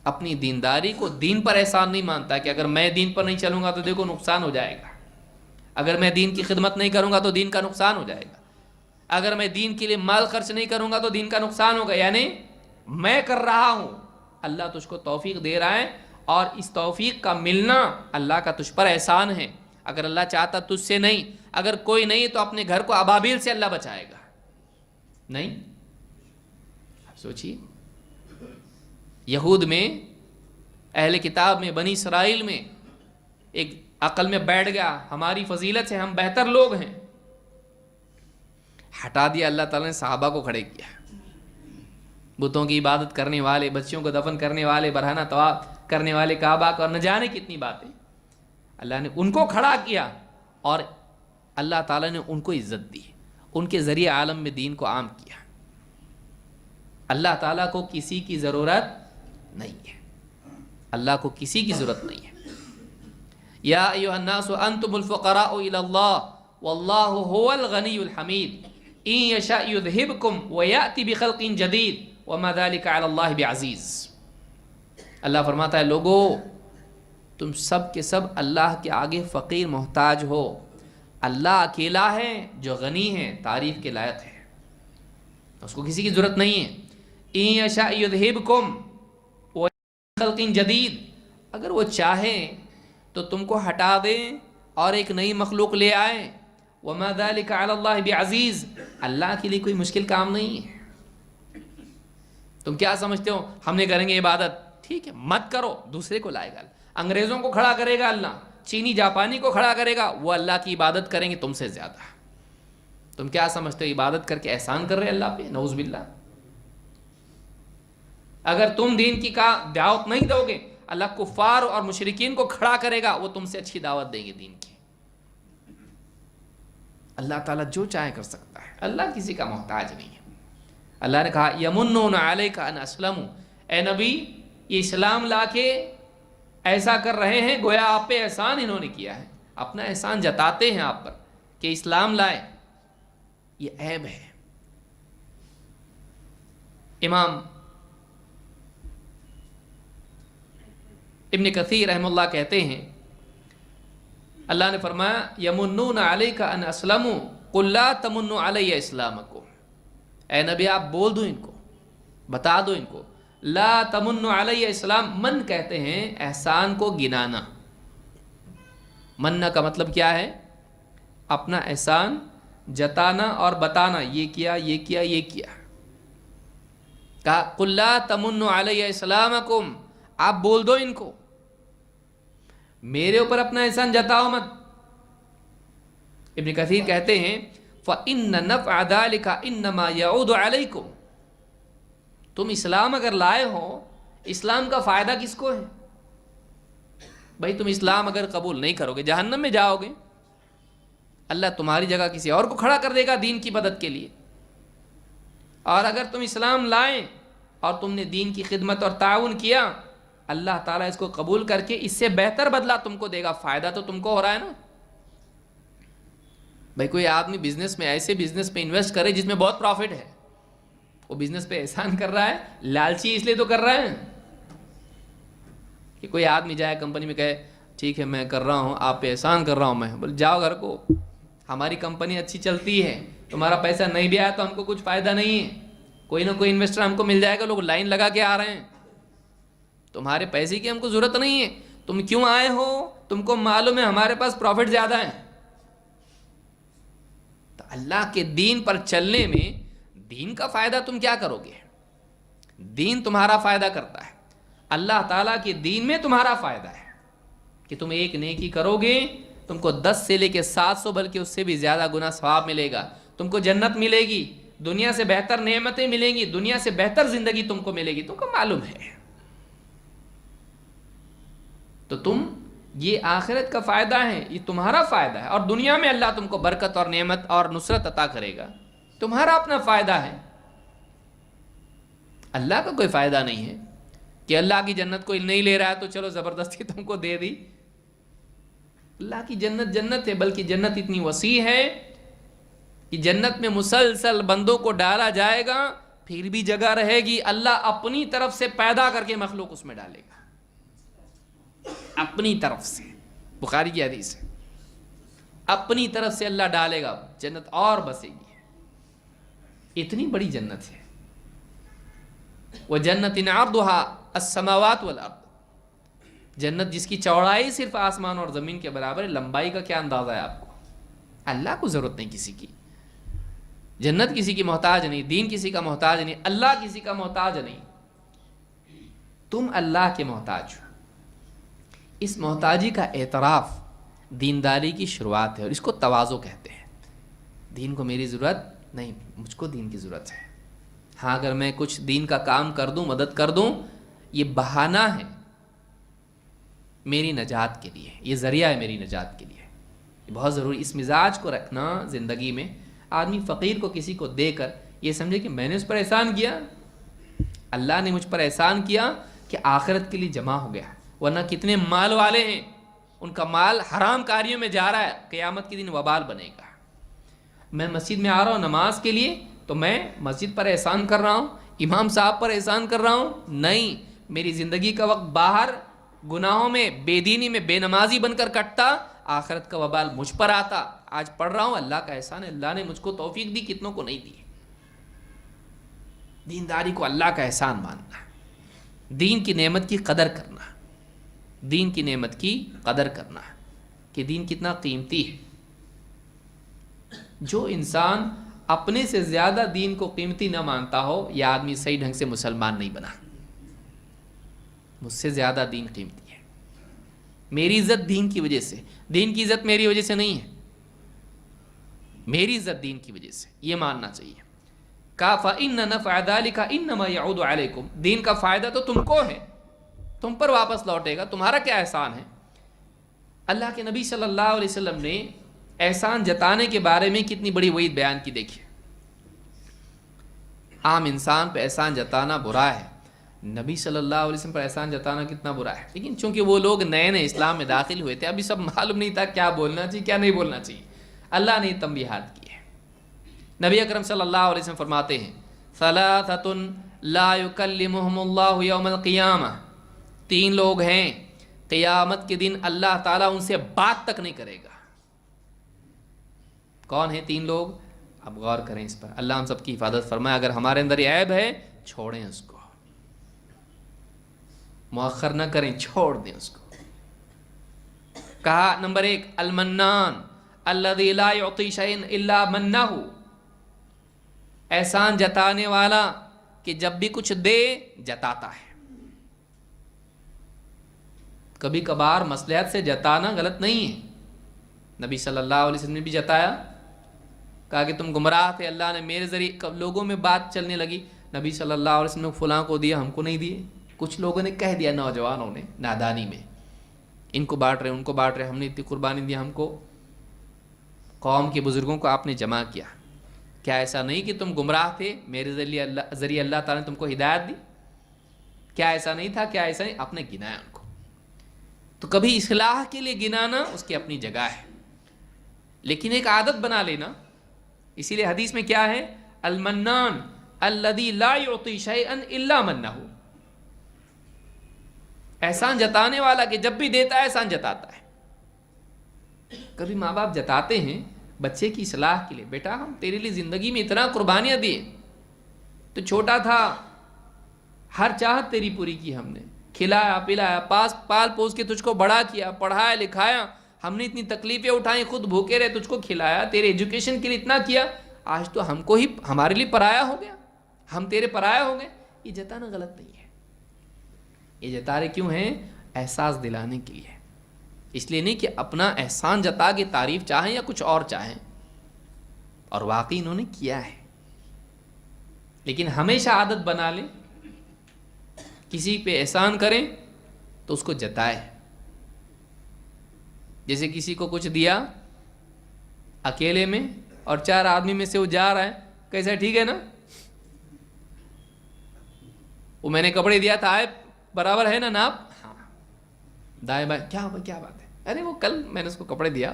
اپنی دینداری کو دین پر احسان نہیں مانتا کہ اگر میں دین پر نہیں چلوں گا تو دیکھو نقصان ہو جائے گا، اگر میں دین کی خدمت نہیں کروں گا تو دین کا نقصان ہو جائے گا، اگر میں دین کے لیے مال خرچ نہیں کروں گا تو دین کا نقصان ہوگا. یعنی میں کر رہا ہوں، اللہ تجھ کو توفیق دے رہا ہے، اور اس توفیق کا ملنا اللہ کا تجھ پر احسان ہے. اگر اللہ چاہتا تجھ سے نہیں، اگر کوئی نہیں تو اپنے گھر کو ابابیل سے اللہ بچائے گا. نہیں، اب سوچیے، یہود میں، اہل کتاب میں، بنی اسرائیل میں ایک عقل میں بیٹھ گیا ہماری فضیلت سے ہم بہتر لوگ ہیں، ہٹا دیا اللہ تعالیٰ نے، صحابہ کو کھڑے کیا. بتوں کی عبادت کرنے والے، بچیوں کو دفن کرنے والے، برہنہ طواف کرنے والے کعبہ کا، اور نہ جانے کتنی باتیں، اللہ نے ان کو کھڑا کیا، اور اللہ تعالیٰ نے ان کو عزت دی، ان کے ذریعے عالم میں دین کو عام کیا. اللہ تعالیٰ کو کسی کی ضرورت نہیں ہے، اللہ کو کسی کی ضرورت نہیں ہے. یا ایھا الناس انتم الفقراء الی اللہ واللہ هو الغنی الحمید ان یشاء یذھبکم ویأتی بخلق جدید وما ذلک علی اللہ بعزیز. اللہ فرماتا ہے لوگو تم سب کے سب اللہ کے آگے فقیر محتاج ہو، اللہ اکیلا ہے جو غنی ہے، تعریف کے لائق ہے، اس کو کسی کی ضرورت نہیں ہے. ان یشاء یذھبکم ویأتی بخلق جدید، اگر وہ چاہیں تو تم کو ہٹا دیں اور ایک نئی مخلوق لے آئیں. وما ذلک علی اللہ بعزیز، اللہ کے لیے کوئی مشکل کام نہیں ہے. تم کیا سمجھتے ہو ہم نے کریں گے عبادت، ٹھیک ہے مت کرو، دوسرے کو لائے گا. انگریزوں کو کھڑا کرے گا اللہ، چینی جاپانی کو کھڑا کرے گا، وہ اللہ کی عبادت کریں گے تم سے زیادہ. تم کیا سمجھتے ہو عبادت کر کے احسان کر رہے اللہ پہ؟ نعوذ باللہ. اگر تم دین کی کا دعوت نہیں دو گے، اللہ کفار اور مشرکین کو کھڑا کرے گا، وہ تم سے اچھی دعوت دیں گے دین کی. اللہ تعالیٰ جو چاہے کر سکتا ہے، اللہ کسی کا محتاج نہیں ہے. اللہ نے کہا یمنون علیک ان اسلموا، اے نبی یہ اسلام لا کے ایسا کر رہے ہیں گویا آپ پہ احسان انہوں نے کیا ہے، اپنا احسان جتاتے ہیں آپ پر کہ اسلام لائے، یہ عیب ہے۔ امام ابن کثیر رحمہ اللہ کہتے ہیں اللہ نے فرمایا یمنون علیک ان اسلموا قل لا تمنوا علی اسلامکم، اے نبی آپ بول دو ان کو، بتا دو ان کو، لا تمنوا علی اسلام، من کہتے ہیں احسان کو گنانا، مننا کا مطلب کیا ہے؟ اپنا احسان جتانا اور بتانا، یہ کیا یہ کیا یہ کیا۔ کہا قل لا تمنوا علی اسلامکم، آپ بول دو ان کو میرے اوپر اپنا احسان جتاؤ مت۔ ابن کثیر کہتے ہیں فَإِنَّ نَفْعَ ذَلِكَ إِنَّمَا يَعُودُ عَلَيْكُمْ، تم اسلام اگر لائے ہو، اسلام کا فائدہ کس کو ہے؟ بھائی تم اسلام اگر قبول نہیں کرو گے جہنم میں جاؤ گے، اللہ تمہاری جگہ کسی اور کو کھڑا کر دے گا دین کی مدد کے لیے۔ اور اگر تم اسلام لائیں اور تم نے دین کی خدمت اور تعاون کیا، اللہ تعالیٰ اس کو قبول کر کے اس سے بہتر بدلہ تم کو دے گا، فائدہ تو تم کو ہو رہا ہے نا۔ بھائی کوئی آدمی بزنس میں ایسے بزنس پہ انویسٹ کرے جس میں بہت پروفٹ ہے، وہ بزنس پہ احسان کر رہا ہے، لالچی اس لیے تو کر رہا ہے کہ کوئی آدمی جائے کمپنی میں کہے ٹھیک ہے میں کر رہا ہوں، آپ پہ احسان کر رہا ہوں میں، بولے جاؤ گھر کو، ہماری کمپنی اچھی چلتی ہے، تمہارا پیسہ نہیں بھی آیا تو ہم کو کچھ فائدہ نہیں ہے، کوئی نہ کوئی انویسٹر ہم کو مل جائے گا، لوگ لائن لگا کے آ رہے ہیں، تمہارے پیسے کی ہم کو ضرورت نہیں ہے، تم کیوں آئے ہو؟ تم کو معلوم ہے ہمارے پاس پروفٹ زیادہ ہے۔ تو اللہ کے دین پر چلنے میں دین کا فائدہ تم کیا کرو گے؟ دین تمہارا فائدہ کرتا ہے، اللہ تعالیٰ کے دین میں تمہارا فائدہ ہے کہ تم ایک نیکی کرو گے تم کو 10 سے لے کے 700 بلکہ اس سے بھی زیادہ گنا ثواب ملے گا، تم کو جنت ملے گی، دنیا سے بہتر نعمتیں ملیں گی، دنیا سے بہتر زندگی تم کو ملے گی، تم کو معلوم ہے۔ تو تم یہ آخرت کا فائدہ ہے، یہ تمہارا فائدہ ہے، اور دنیا میں اللہ تم کو برکت اور نعمت اور نصرت عطا کرے گا، تمہارا اپنا فائدہ ہے، اللہ کا کوئی فائدہ نہیں ہے کہ اللہ کی جنت کوئی نہیں لے رہا ہے تو چلو زبردستی تم کو دے دی۔ اللہ کی جنت جنت ہے، بلکہ جنت اتنی وسیع ہے کہ جنت میں مسلسل بندوں کو ڈالا جائے گا، پھر بھی جگہ رہے گی، اللہ اپنی طرف سے پیدا کر کے مخلوق اس میں ڈالے گا، اپنی طرف سے، بخاری کی حدیث ہے، اپنی طرف سے اللہ ڈالے گا، جنت اور بسے گی، اتنی بڑی جنت ہے۔ وَجَنَّةٍ عَرْضُهَا السَّمَاوَاتُ وَالْأَرْضُ، جنت جس کی چوڑائی صرف آسمان اور زمین کے برابر ہے، لمبائی کا کیا اندازہ ہے آپ کو؟ اللہ کو ضرورت نہیں کسی کی، جنت کسی کی محتاج نہیں، دین کسی کا محتاج نہیں، اللہ کسی کا محتاج نہیں، تم اللہ کے محتاج ہو۔ اس محتاجی کا اعتراف دینداری کی شروعات ہے، اور اس کو تواضع کہتے ہیں۔ دین کو میری ضرورت نہیں، مجھ کو دین کی ضرورت ہے، ہاں اگر میں کچھ دین کا کام کر دوں، مدد کر دوں، یہ بہانہ ہے میری نجات کے لیے، یہ ذریعہ ہے میری نجات کے لیے، یہ بہت ضروری، اس مزاج کو رکھنا زندگی میں۔ آدمی فقیر کو کسی کو دے کر یہ سمجھے کہ میں نے اس پر احسان کیا، اللہ نے مجھ پر احسان کیا کہ آخرت کے لیے جمع ہو گیا، ورنہ کتنے مال والے ہیں ان کا مال حرام کاریوں میں جا رہا ہے، قیامت کے دن وبال بنے گا۔ میں مسجد میں آ رہا ہوں نماز کے لیے تو میں مسجد پر احسان کر رہا ہوں، امام صاحب پر احسان کر رہا ہوں؟ نہیں، میری زندگی کا وقت باہر گناہوں میں، بے دینی میں، بے نمازی بن کر کٹتا، آخرت کا وبال مجھ پر آتا۔ آج پڑھ رہا ہوں، اللہ کا احسان ہے، اللہ نے مجھ کو توفیق دی، کتنوں کو نہیں دی۔ دینداری کو اللہ کا احسان ماننا، دین کی نعمت کی قدر کرنا، دین کی نعمت کی قدر کرنا کہ دین کتنا قیمتی ہے۔ جو انسان اپنے سے زیادہ دین کو قیمتی نہ مانتا ہو، یہ آدمی صحیح ڈھنگ سے مسلمان نہیں بنا۔ مجھ سے زیادہ دین قیمتی ہے، میری عزت دین کی وجہ سے، دین کی عزت میری وجہ سے نہیں ہے، میری عزت دین کی وجہ سے، یہ ماننا چاہیے۔ کہا فَإِنَّ نَفْعَ ذَلِكَ إِنَّمَا يَعُودُ عَلَيْكُمْ، دین کا فائدہ تو تم کو ہے، تم پر واپس لوٹے گا، تمہارا کیا احسان ہے؟ اللہ کے نبی صلی اللہ علیہ وسلم نے احسان جتانے کے بارے میں کتنی بڑی وعید بیان کی، دیکھیے۔ عام انسان پہ احسان جتانا برا ہے، نبی صلی اللہ علیہ وسلم پر احسان جتانا کتنا برا ہے، لیکن چونکہ وہ لوگ نئے نئے اسلام میں داخل ہوئے تھے، ابھی سب معلوم نہیں تھا کیا بولنا چاہیے کیا نہیں بولنا چاہیے، اللہ نے تنبیہات کی ہے۔ نبی اکرم صلی اللہ علیہ وسلم فرماتے ہیں ثلاثۃ لا یکلمہم اللہ یوم القیامہ، 3 لوگ ہیں قیامت کے دن اللہ تعالیٰ ان سے بات تک نہیں کرے گا۔ کون ہیں 3 لوگ؟ اب غور کریں اس پر، اللہ ہم سب کی حفاظت فرمائے۔ اگر ہمارے اندر یہ عیب ہے چھوڑیں اس کو، مؤخر نہ کریں، چھوڑ دیں اس کو۔ کہا نمبر 1 المنان الذی لا یعطی شیئا الا منہ، احسان جتانے والا کہ جب بھی کچھ دے جتاتا ہے۔ کبھی کبھار مصلحت سے جتانا غلط نہیں ہے، نبی صلی اللہ علیہ وسلم نے بھی جتایا، کہا کہ تم گمراہ تھے، اللہ نے میرے ذریعے لوگوں میں بات چلنے لگی، نبی صلی اللہ علیہ وسلم نے فلاں کو دیا ہم کو نہیں دیے۔ کچھ لوگوں نے کہہ دیا، نوجوانوں نے نادانی میں، ان کو بانٹ رہے ان کو بانٹ رہے، ہم نے اتنی قربانی دی، ہم کو قوم کے بزرگوں کو آپ نے جمع کیا۔ کیا ایسا نہیں کہ تم گمراہ تھے، میرے ذریعے اللہ تعالیٰ نے تم کو ہدایت دی؟ کیا ایسا نہیں تھا؟ کیا ایسا نہیں؟ آپ نے گنایا ان کو۔ تو کبھی اصلاح کے لیے گنانا اس کی اپنی جگہ ہے، لیکن ایک عادت بنا لینا، اسی لیے حدیث میں کیا ہے؟ المنان الذی لا یعطی شیئا الا منہ، احسان جتانے والا کہ جب بھی دیتا ہے احسان جتاتا ہے۔ کبھی ماں باپ جتاتے ہیں بچے کی اصلاح کے لیے، بیٹا ہم تیرے لیے زندگی میں اتنا قربانیاں دیے، تو چھوٹا تھا، ہر چاہت تیری پوری کی ہم نے، کھلایا پلایا، پال پوس کے تجھ کو بڑا کیا، پڑھایا لکھایا، ہم نے اتنی تکلیفیں اٹھائیں، خود بھوکے رہے، تجھ کو کھلایا، تیرے ایجوکیشن کے لیے اتنا کیا، آج تو ہم کو ہی ہمارے لیے پرایا ہو گیا، ہم تیرے پرایا ہو گئے۔ یہ جتانا غلط نہیں ہے، یہ جتا رہے کیوں ہیں؟ احساس دلانے کے لیے، اس لیے نہیں کہ اپنا احسان جتا کے تعریف چاہیں یا کچھ اور چاہیں، اور واقعی انہوں نے کیا ہے۔ لیکن ہمیشہ عادت بنا لیں، کسی پہ احسان کریں تو اس کو جتائے۔ جیسے کسی کو کچھ دیا اکیلے میں اور 4 آدمی میں سے وہ جا رہا ہے، کیسا ٹھیک ہے نا؟ وہ میں نے کپڑے دیا تھا، آئے برابر ہے نا ناپ؟ ہاں، دائیں بائیں، کیا بات ہے؟ ارے وہ کل میں نے اس کو کپڑے دیا،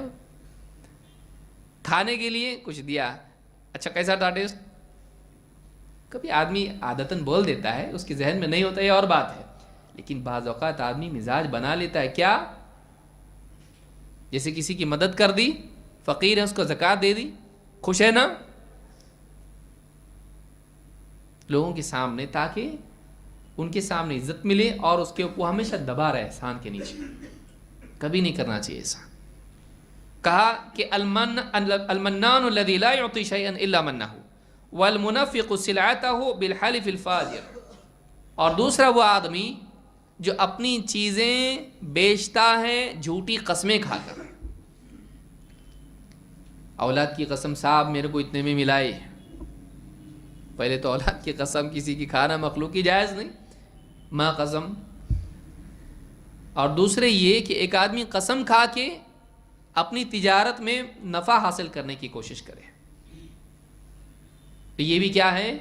کھانے کے لیے کچھ دیا، اچھا کیسا تھا ٹیسٹ؟ کبھی آدمی عادتاً بول دیتا ہے، اس کے ذہن میں نہیں ہوتا، یہ اور بات ہے، لیکن بعض اوقات آدمی مزاج بنا لیتا ہے۔ کیا؟ جیسے کسی کی مدد کر دی، فقیر ہے اس کو زکوٰۃ دے دی، خوش ہے نا لوگوں کے سامنے، تاکہ ان کے سامنے عزت ملے اور اس کے اوپر ہمیشہ دبا رہے احسان کے نیچے، کبھی نہیں کرنا چاہیے ایسا۔ کہا کہ المنان الذی لا یعطی شیئا الا منہ والمنفق سلعتہ بالحلف الفاجر، اور دوسرا وہ آدمی جو اپنی چیزیں بیچتا ہے جھوٹی قسمیں کھا کر۔ اولاد کی قسم، صاحب میرے کو اتنے میں ملائی، پہلے تو اولاد کی قسم کسی کی کھانا مخلوقی جائز نہیں، ماں قسم۔ اور دوسرے یہ کہ ایک آدمی قسم کھا کے اپنی تجارت میں نفع حاصل کرنے کی کوشش کرے، تو یہ بھی کیا ہے؟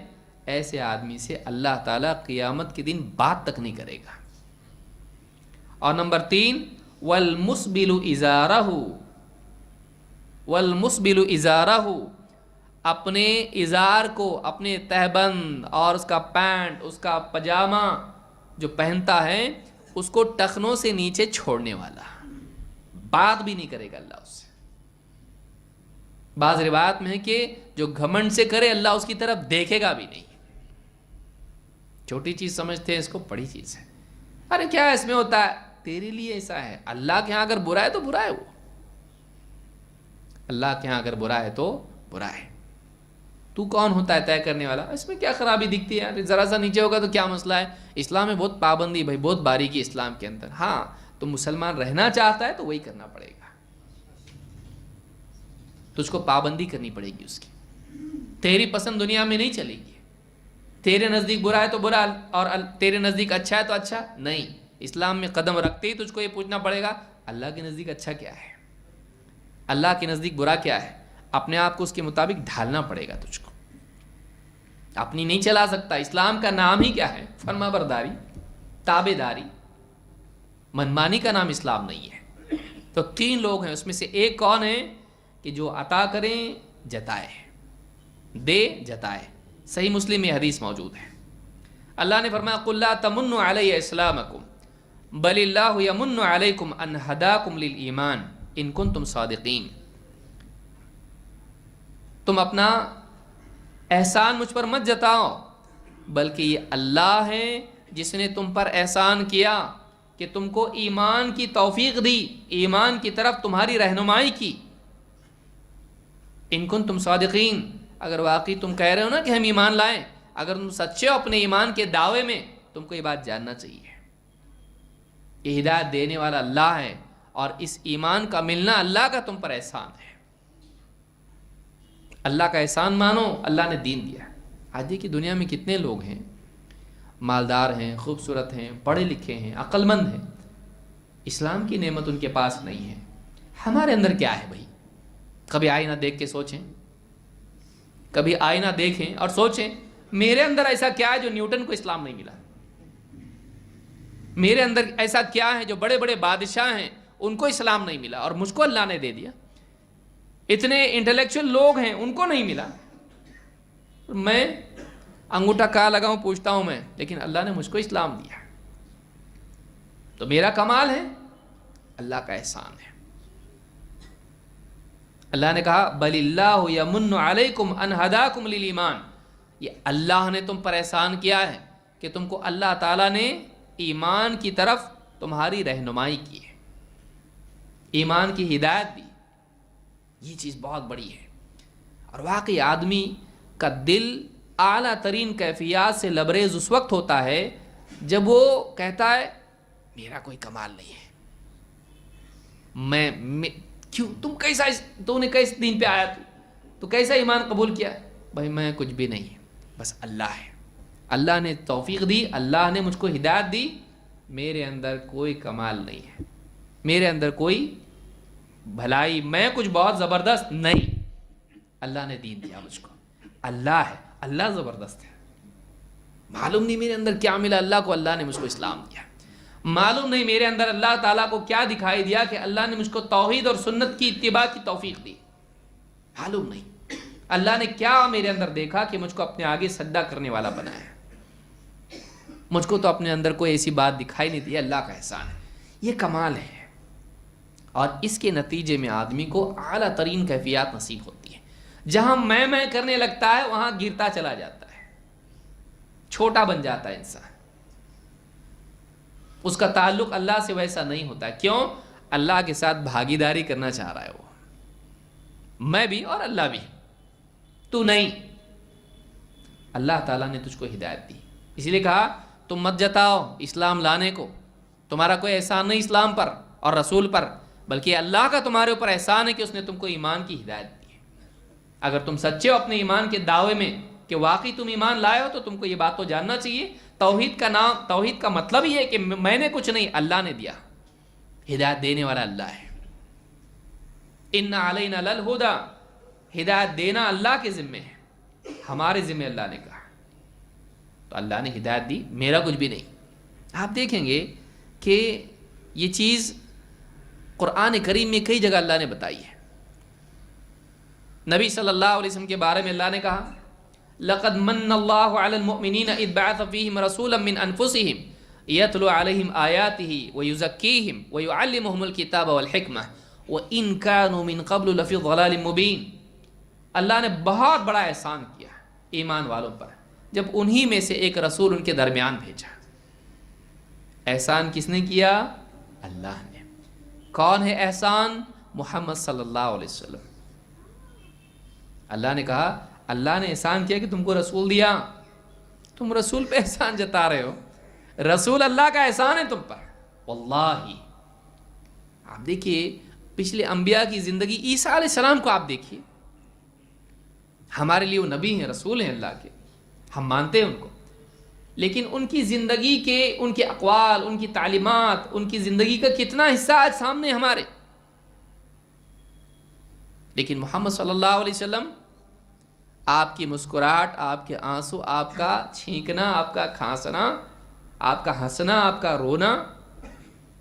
ایسے آدمی سے اللہ تعالیٰ قیامت کے دن بات تک نہیں کرے گا۔ اور نمبر 3 والمسبل ازارہ، اپنے ازار کو، اپنے تہبند اور اس کا پینٹ، اس کا پجامہ جو پہنتا ہے اس کو ٹخنوں سے نیچے چھوڑنے والا، بات بھی نہیں کرے گا اللہ اس سے۔ بعض روایت میں ہے کہ جو گھمنڈ سے کرے اللہ اس کی طرف دیکھے گا بھی نہیں۔ چھوٹی چیز سمجھتے ہیں اس کو، بڑی چیز ہے۔ ارے کیا اس میں ہوتا ہے؟ تیرے لیے ایسا ہے، اللہ کے ہاں اگر برا ہے تو برا ہے، وہ اللہ کے ہاں اگر برا ہے تو برا ہے۔ تو کون ہوتا ہے طے کرنے والا؟ اس میں کیا خرابی دکھتی ہے؟ ذرا سا نیچے ہوگا تو کیا مسئلہ ہے؟ اسلام میں بہت پابندی بھائی، بہت باریکی اسلام کے اندر۔ ہاں تو مسلمان رہنا چاہتا ہے تو وہی کرنا پڑے گا، تجھ کو پابندی کرنی پڑے گی اس کی، تیری پسند دنیا میں نہیں چلے گی۔ تیرے نزدیک برا ہے تو برا، اور تیرے نزدیک اچھا ہے تو اچھا نہیں۔ اسلام میں قدم رکھتے ہی تجھ کو یہ پوچھنا پڑے گا اللہ کے نزدیک اچھا کیا ہے، اللہ کے نزدیک برا کیا ہے، اپنے آپ کو اس کے مطابق ڈھالنا پڑے گا تجھ کو۔ اپنی نہیں چلا سکتا. اسلام کا نام ہی کیا ہے؟ فرما برداری، تابع داری. منمانی کا نام اسلام نہیں ہے. تو 3 لوگ ہیں، اس میں سے ایک کون ہے کہ جو عطا کریں جتائے، دے جتائے. صحیح مسلم میں حدیث موجود ہے. اللہ نے فرمایا قُلْ لَا تَمُنُّوا عَلَيَّ إِسْلَامَكُمْ بَلِ اللَّهُ يَمُنُّ عَلَيْكُمْ أَنْ هَدَاكُمْ لِلْإِيمَانِ إِن كُنتُمْ صَادِقِينَ. تم اپنا احسان مجھ پر مت جتاؤ، بلکہ یہ اللہ ہے جس نے تم پر احسان کیا کہ تم کو ایمان کی توفیق دی، ایمان کی طرف تمہاری رہنمائی کی. ان کنتم صادقین، اگر واقعی تم کہہ رہے ہو نا کہ ہم ایمان لائیں، اگر تم سچے ہو اپنے ایمان کے دعوے میں، تم کو یہ بات جاننا چاہیے یہ ہدایت دینے والا اللہ ہے، اور اس ایمان کا ملنا اللہ کا تم پر احسان ہے. اللہ کا احسان مانو، اللہ نے دین دیا. آج کی دنیا میں کتنے لوگ ہیں مالدار ہیں، خوبصورت ہیں، پڑھے لکھے ہیں، عقل مند ہیں، اسلام کی نعمت ان کے پاس نہیں ہے. ہمارے اندر کیا ہے بھائی؟ کبھی آئینہ دیکھ کے سوچیں، کبھی آئینہ دیکھیں اور سوچیں میرے اندر ایسا کیا ہے جو نیوٹن کو اسلام نہیں ملا؟ میرے اندر ایسا کیا ہے جو بڑے بڑے بادشاہ ہیں ان کو اسلام نہیں ملا اور مجھ کو اللہ نے دے دیا؟ اتنے انٹلیکچوئل لوگ ہیں ان کو نہیں ملا. میں انگوٹھا کہاں لگاؤں پوچھتا ہوں میں، لیکن اللہ نے مجھ کو اسلام دیا. تو میرا کمال ہے؟ اللہ کا احسان ہے. اللہ نے کہا بل اللہ یمن علیکم ان ہداکم للایمان، یہ اللہ نے تم پر احسان کیا ہے کہ تم کو اللہ تعالیٰ نے ایمان کی طرف تمہاری رہنمائی کی ہے، ایمان کی ہدایت دی. یہ چیز بہت بڑی ہے. اور واقعی آدمی کا دل اعلیٰ ترین کیفیات سے لبریز اس وقت ہوتا ہے جب وہ کہتا ہے میرا کوئی کمال نہیں ہے. میں کیوں؟ تو نے کیس دین پہ آیا؟ تو کیسا ایمان قبول کیا؟ بھائی میں کچھ بھی نہیں، بس اللہ ہے. اللہ نے توفیق دی، اللہ نے مجھ کو ہدایت دی. میرے اندر کوئی کمال نہیں ہے، میرے اندر کوئی بھلائی، میں کچھ بہت زبردست نہیں. اللہ نے دین دیا مجھ کو. اللہ ہے، اللہ زبردست ہے. معلوم نہیں میرے اندر کیا ملا اللہ کو، اللہ نے مجھ کو اسلام دیا. معلوم نہیں میرے اندر اللہ تعالیٰ کو کیا دکھائی دیا کہ اللہ نے مجھ کو توحید اور سنت کی اتباع کی توفیق دی. معلوم نہیں اللہ نے کیا میرے اندر دیکھا کہ مجھ کو اپنے آگے سجدہ کرنے والا بنایا. مجھ کو تو اپنے اندر کوئی ایسی بات دکھائی نہیں دی. اللہ کا احسان ہے، یہ کمال ہے. اور اس کے نتیجے میں آدمی کو اعلیٰ ترین کیفیات نصیب ہوتی ہے. جہاں میں کرنے لگتا ہے وہاں گرتا چلا جاتا ہے، چھوٹا بن جاتا ہے انسان. اس کا تعلق اللہ سے ویسا نہیں ہوتا. کیوں؟ اللہ کے ساتھ بھاگیداری کرنا چاہ رہا ہے وہ. میں بھی اور اللہ بھی، تو نہیں. اللہ تعالیٰ نے تجھ کو ہدایت دی، اسی لیے کہا تم مت جتاؤ اسلام لانے کو. تمہارا کوئی احسان نہیں اسلام پر اور رسول پر، بلکہ اللہ کا تمہارے اوپر احسان ہے کہ اس نے تم کو ایمان کی ہدایت دی ہے. اگر تم سچے ہو اپنے ایمان کے دعوے میں کہ واقعی تم ایمان لائے ہو، تو تم کو یہ بات تو جاننا چاہیے توحید کا نام، توحید کا مطلب ہی ہے کہ میں نے کچھ نہیں، اللہ نے دیا. ہدایت دینے والا اللہ ہے. ان علینا للہدی، ہدایت دینا اللہ کے ذمے ہے، ہمارے ذمے اللہ نے کہا. تو اللہ نے ہدایت دی، میرا کچھ بھی نہیں. آپ دیکھیں گے کہ یہ چیز قرآن کریم میں کئی جگہ اللہ نے بتائی ہے. نبی صلی اللہ علیہ وسلم کے بارے میں اللہ نے کہا لقد من اللہ علی المؤمنین اذ بعث فیہم رسولا من انفسہم یتلو علیہم آیاتہ ویزکیہم ویعلمہم الکتاب والحکمہ وَإِن كَانُوا مِن قَبْلُ لَفِي ضَلَالٍ مُبِينٍ. اللہ نے بہت بڑا احسان کیا ایمان والوں پر جب انہی میں سے ایک رسول ان کے درمیان بھیجا. احسان کس نے کیا؟ اللہ نے. کون ہے احسان؟ محمد صلی اللہ علیہ وسلم. اللہ نے کہا اللہ نے احسان کیا کہ تم کو رسول دیا، تم رسول پہ احسان جتا رہے ہو. رسول اللہ کا احسان ہے تم پر. واللہ آپ دیکھیے پچھلے انبیاء کی زندگی، عیسیٰ علیہ السلام کو آپ دیکھیے. ہمارے لیے وہ نبی ہیں، رسول ہیں اللہ کے، ہم مانتے ہیں ان کو، لیکن ان کی زندگی کے، ان کے اقوال، ان کی تعلیمات، ان کی زندگی کا کتنا حصہ آج سامنے ہمارے. لیکن محمد صلی اللہ علیہ وسلم آپ کی مسکراہٹ، آپ کے آنسو، آپ کا چھینکنا، آپ کا کھانسنا، آپ کا ہنسنا، آپ کا رونا،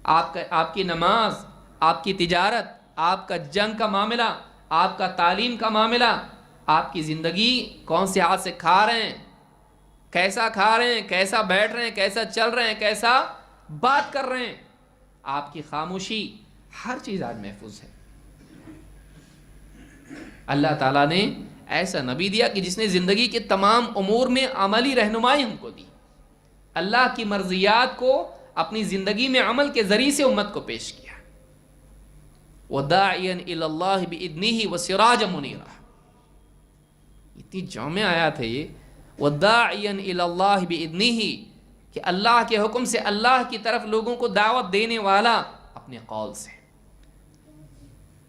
آپ کی نماز، آپ کی تجارت، آپ کا جنگ کا معاملہ، آپ کا تعلیم کا معاملہ، آپ کی زندگی کون سے ہاتھ سے کھا رہے ہیں، کیسا کھا رہے ہیں، کیسا بیٹھ رہے ہیں، کیسا چل رہے ہیں، کیسا بات کر رہے ہیں، آپ کی خاموشی، ہر چیز آج محفوظ ہے۔ اللہ تعالیٰ نے ایسا نبی دیا کہ جس نے زندگی کے تمام امور میں عملی رہنمائی ہم کو دی، اللہ کی مرضیات کو اپنی زندگی میں عمل کے ذریعے سے امت کو پیش کیا۔ وَدَاعِيًا إِلَى اللَّهِ بِإِذْنِهِ وَسِرَاجًا مُنِيرًا، اتنی جامع آیات ہے یہ، وَدَاعِيًا إِلَى اللَّهِ بِإِذْنِهِ، کہ اللہ کے حکم سے اللہ کی طرف لوگوں کو دعوت دینے والا اپنے قول سے،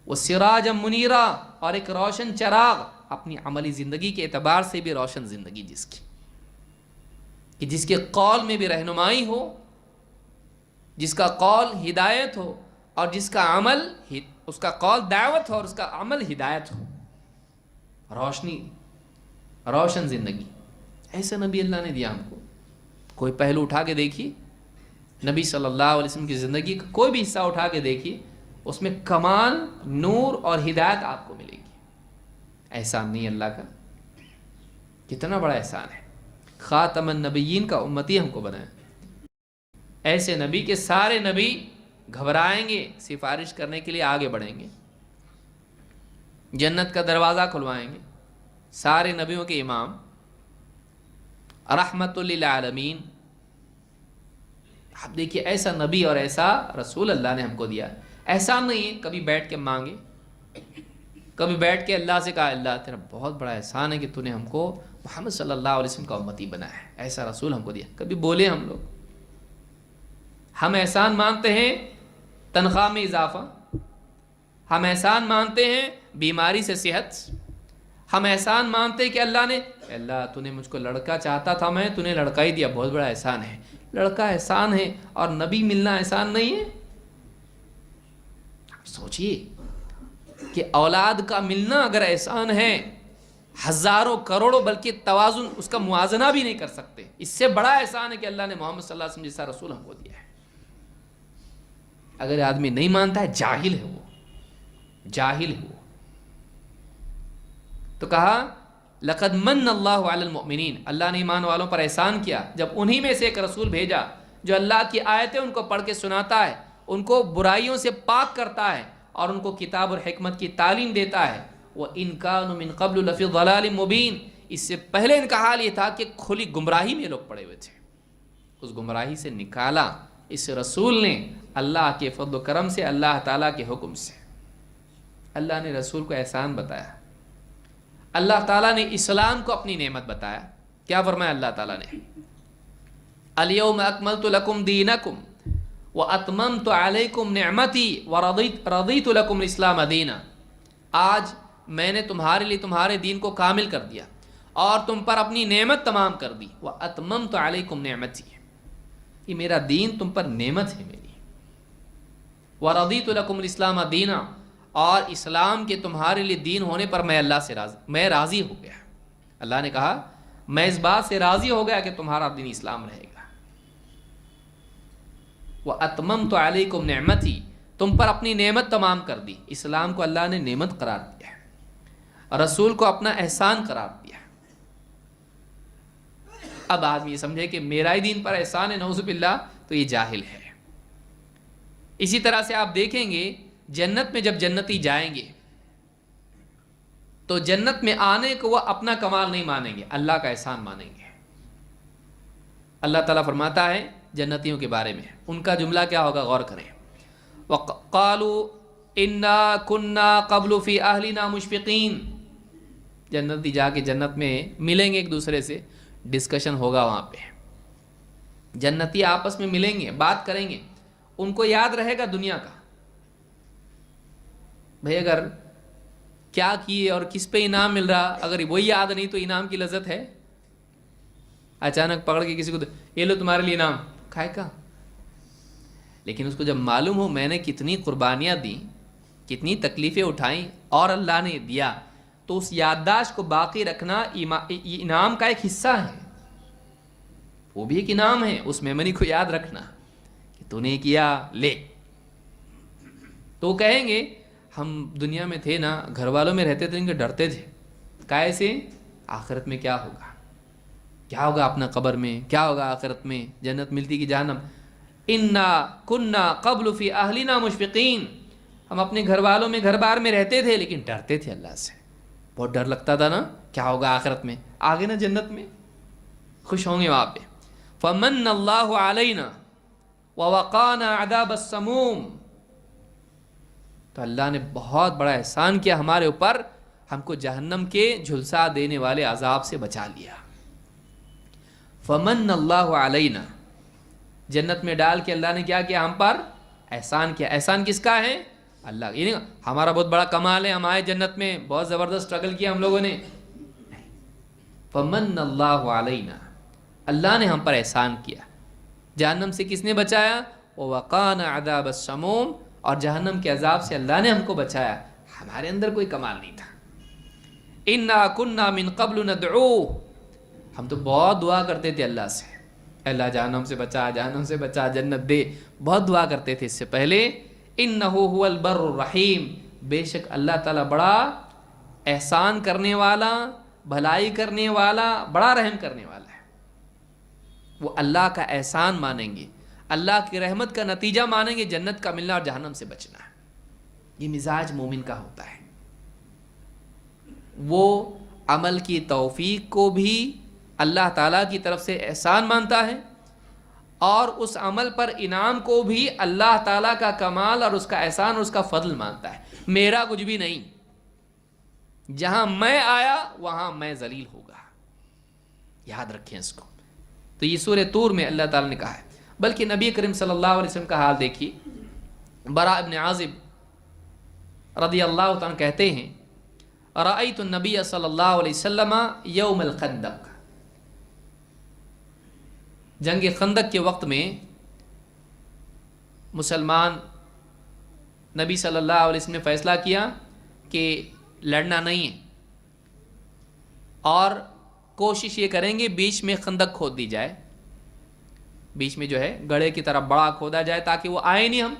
وَسِرَاجًا مُنِيرًا، اور ایک روشن چراغ اپنی عملی زندگی کے اعتبار سے بھی روشن زندگی جس کی، کہ جس کے قول میں بھی رہنمائی ہو، جس کا قول ہدایت ہو، اور جس کا عمل، اس کا قول دعوت ہو اور اس کا عمل ہدایت ہو، روشنی، روشن زندگی۔ ایسا نبی اللہ نے دیا ہم کو۔ کوئی پہلو اٹھا کے دیکھیے نبی صلی اللہ علیہ وسلم کی زندگی کا، کوئی بھی حصہ اٹھا کے دیکھیے، اس میں کمال، نور اور ہدایت آپ کو ملے گی۔ احسان نہیں اللہ کا؟ کتنا بڑا احسان ہے۔ خاتم النبیین کا امتی ہم کو بنایا۔ ایسے نبی کے سارے نبی گھبرائیں گے، سفارش کرنے کے لیے آگے بڑھیں گے، جنت کا دروازہ کھلوائیں گے، سارے نبیوں کے امام، رحمت للعالمین۔ آپ دیکھیے ایسا نبی اور ایسا رسول اللہ نے ہم کو دیا۔ احسان نہیں ہے کبھی بیٹھ کے مانگے، کبھی بیٹھ کے اللہ سے کہا اللہ تیرا بہت بڑا احسان ہے کہ تو نے ہم کو محمد صلی اللہ علیہ وسلم کا امتی بنایا ہے، ایسا رسول ہم کو دیا۔ کبھی بولے ہم لوگ؟ ہم احسان مانتے ہیں تنخواہ میں اضافہ، ہم احسان مانتے ہیں بیماری سے صحت، ہم احسان مانتے ہیں کہ اللہ تو نے مجھ کو لڑکا چاہتا تھا میں، تو نے لڑکا ہی دیا، بہت بڑا احسان ہے۔ لڑکا احسان ہے اور نبی ملنا احسان نہیں ہے؟ سوچئے کہ اولاد کا ملنا اگر احسان ہے، ہزاروں کروڑوں، بلکہ توازن، اس کا موازنہ بھی نہیں کر سکتے، اس سے بڑا احسان ہے کہ اللہ نے محمد صلی اللہ علیہ وسلم جیسا رسول ہم کو دیا ہے۔ اگر آدمی نہیں مانتا ہے، جاہل ہے وہ، جاہل ہے وہ۔ تو کہا لقد من اللہ علی المؤمنین، اللہ نے ایمان والوں پر احسان کیا جب انہی میں سے ایک رسول بھیجا جو اللہ کی آیتیں ان کو پڑھ کے سناتا ہے، ان کو برائیوں سے پاک کرتا ہے اور ان کو کتاب اور حکمت کی تعلیم دیتا ہے۔ وَإِن كَانُوا مِن قَبْلُ لَفِي ضَلَالٍ مُبِينٍ، اس سے پہلے ان کا حال یہ تھا کہ کھلی گمراہی میں لوگ پڑے ہوئے تھے، اس گمراہی سے نکالا اس رسول نے، اللہ کے فضل و کرم سے، اللہ تعالیٰ کے حکم سے۔ اللہ نے رسول کو احسان بتایا، اللہ تعالیٰ نے اسلام کو اپنی نعمت بتایا۔ کیا فرمایا اللہ تعالیٰ نے؟ اليوم اکملت لکم دینکم واتممت علیکم نعمتی ورضیت لکم الاسلام دینا، آج میں نے تمہارے لیے تمہارے دین کو کامل کر دیا اور تم پر اپنی نعمت تمام کر دی۔ واتممت علیکم نعمتی، یہ میرا دین تم پر نعمت ہے میری۔ ورضیت لکم الاسلام دینا، اور اسلام کے تمہارے لیے دین ہونے پر میں راضی ہو گیا۔ اللہ نے کہا میں اس بات سے راضی ہو گیا کہ تمہارا دین اسلام رہے گا۔ وَأَتْمَمْتُ عَلَيْكُمْ نِعْمَتِي، تم پر اپنی نعمت تمام کر دی۔ اسلام کو اللہ نے نعمت قرار دیا، رسول کو اپنا احسان قرار دیا۔ اب آدمی یہ سمجھے کہ میرا ہی دین پر احسان ہے، نعوذ باللہ، تو یہ جاہل ہے۔ اسی طرح سے آپ دیکھیں گے جنت میں جب جنتی جائیں گے تو جنت میں آنے کو وہ اپنا کمال نہیں مانیں گے، اللہ کا احسان مانیں گے۔ اللہ تعالیٰ فرماتا ہے جنتیوں کے بارے میں، ان کا جملہ کیا ہوگا، غور کریں۔ وَقَالُوا إِنَّا كُنَّا قَبْلُ فِي أَهْلِنَا مُشْفِقِينَ، جنتی جا کے جنت میں ملیں گے، ایک دوسرے سے ڈسکشن ہوگا، وہاں پہ جنتی آپس میں ملیں گے، بات کریں گے، ان کو یاد رہے گا دنیا کا، بھئی اگر کیا کیے اور کس پہ انعام مل رہا، اگر وہی یاد نہیں تو انعام کی لذت ہے؟ اچانک پکڑ کے کسی کو یہ لو تمہارے لیے انعام، کھائے کا؟ لیکن اس کو جب معلوم ہو میں نے کتنی قربانیاں دیں، کتنی تکلیفیں اٹھائیں اور اللہ نے دیا، تو اس یادداشت کو باقی رکھنا یہ انعام کا ایک حصہ ہے، وہ بھی ایک انعام ہے، اس میموری کو یاد رکھنا کہ تو نے کیا لے. تو کہیں گے ہم دنیا میں تھے نا، گھر والوں میں رہتے تھے، ان کے ڈرتے تھے، کیسے؟ آخرت میں کیا ہوگا، کیا ہوگا اپنا قبر میں، کیا ہوگا آخرت میں، جنت ملتی کہ جہنم. انا کننا قبل فی اہلنا مشفقین، ہم اپنے گھر والوں میں گھر بار میں رہتے تھے لیکن ڈرتے تھے اللہ سے، بہت ڈر لگتا تھا نا کیا ہوگا آخرت میں، آگے نا جنت میں خوش ہوں گے وہاں پہ. فمن اللہ علینا ووقانا عذاب السموم، تو اللہ نے بہت بڑا احسان کیا ہمارے اوپر، ہم کو جہنم کے جھلسا دینے والے عذاب سے بچا لیا. فمن اللہ علینا، جنت میں ڈال کے اللہ نے کیا کیا؟ ہم پر احسان کیا. احسان کس کا ہے؟ اللہ. یہ نہیں ہمارا بہت بڑا کمال ہے، ہم آئے جنت میں، بہت زبردست اسٹرگل کیا ہم لوگوں نے. فمن اللہ علینا، اللہ نے ہم پر احسان کیا. جہنم سے کس نے بچایا؟ وَوَقَانَ عَذَابَ السَّمُومِ، اور جہنم کے عذاب سے اللہ نے ہم کو بچایا، ہمارے اندر کوئی کمال نہیں تھا. اِنَّا كُنَّا مِن قَبْلُ نَدْعُوهُ، ہم تو بہت دعا کرتے تھے اللہ سے، اللہ جہنم سے بچا، جہنم سے بچا، جنت دے، بہت دعا کرتے تھے اس سے پہلے. اِنَّهُ هُوَ الْبَرُّ الرَّحِيمُ، بے شک اللہ تعالیٰ بڑا احسان کرنے والا، بھلائی کرنے والا، بڑا رحم کرنے والا ہے. وہ اللہ کا احسان مانیں گے، اللہ کی رحمت کا نتیجہ مانیں گے، جنت کا ملنا اور جہنم سے بچنا ہے. یہ مزاج مومن کا ہوتا ہے. وہ عمل کی توفیق کو بھی اللہ تعالیٰ کی طرف سے احسان مانتا ہے، اور اس عمل پر انعام کو بھی اللہ تعالیٰ کا کمال اور اس کا احسان اور اس کا فضل مانتا ہے. میرا کچھ بھی نہیں، جہاں میں آیا وہاں میں ذلیل ہوگا. یاد رکھیں اس کو. تو یہ سورہ طور میں اللہ تعالیٰ نے کہا ہے. بلکہ نبی کریم صلی اللہ علیہ وسلم کا حال دیکھیے. براء ابن عازب رضی اللہ تعالیٰ کہتے ہیں رأیت النبی صلی اللہ علیہ وسلم یوم الخندق، جنگ خندق کے وقت میں مسلمان نبی صلی اللہ علیہ وسلم نے فیصلہ کیا کہ لڑنا نہیں ہے، اور کوشش یہ کریں گے بیچ میں خندق کھود دی جائے، بیچ میں جو ہے گڑھے کی طرح بڑا کھودا جائے تاکہ وہ آئے نہیں، ہم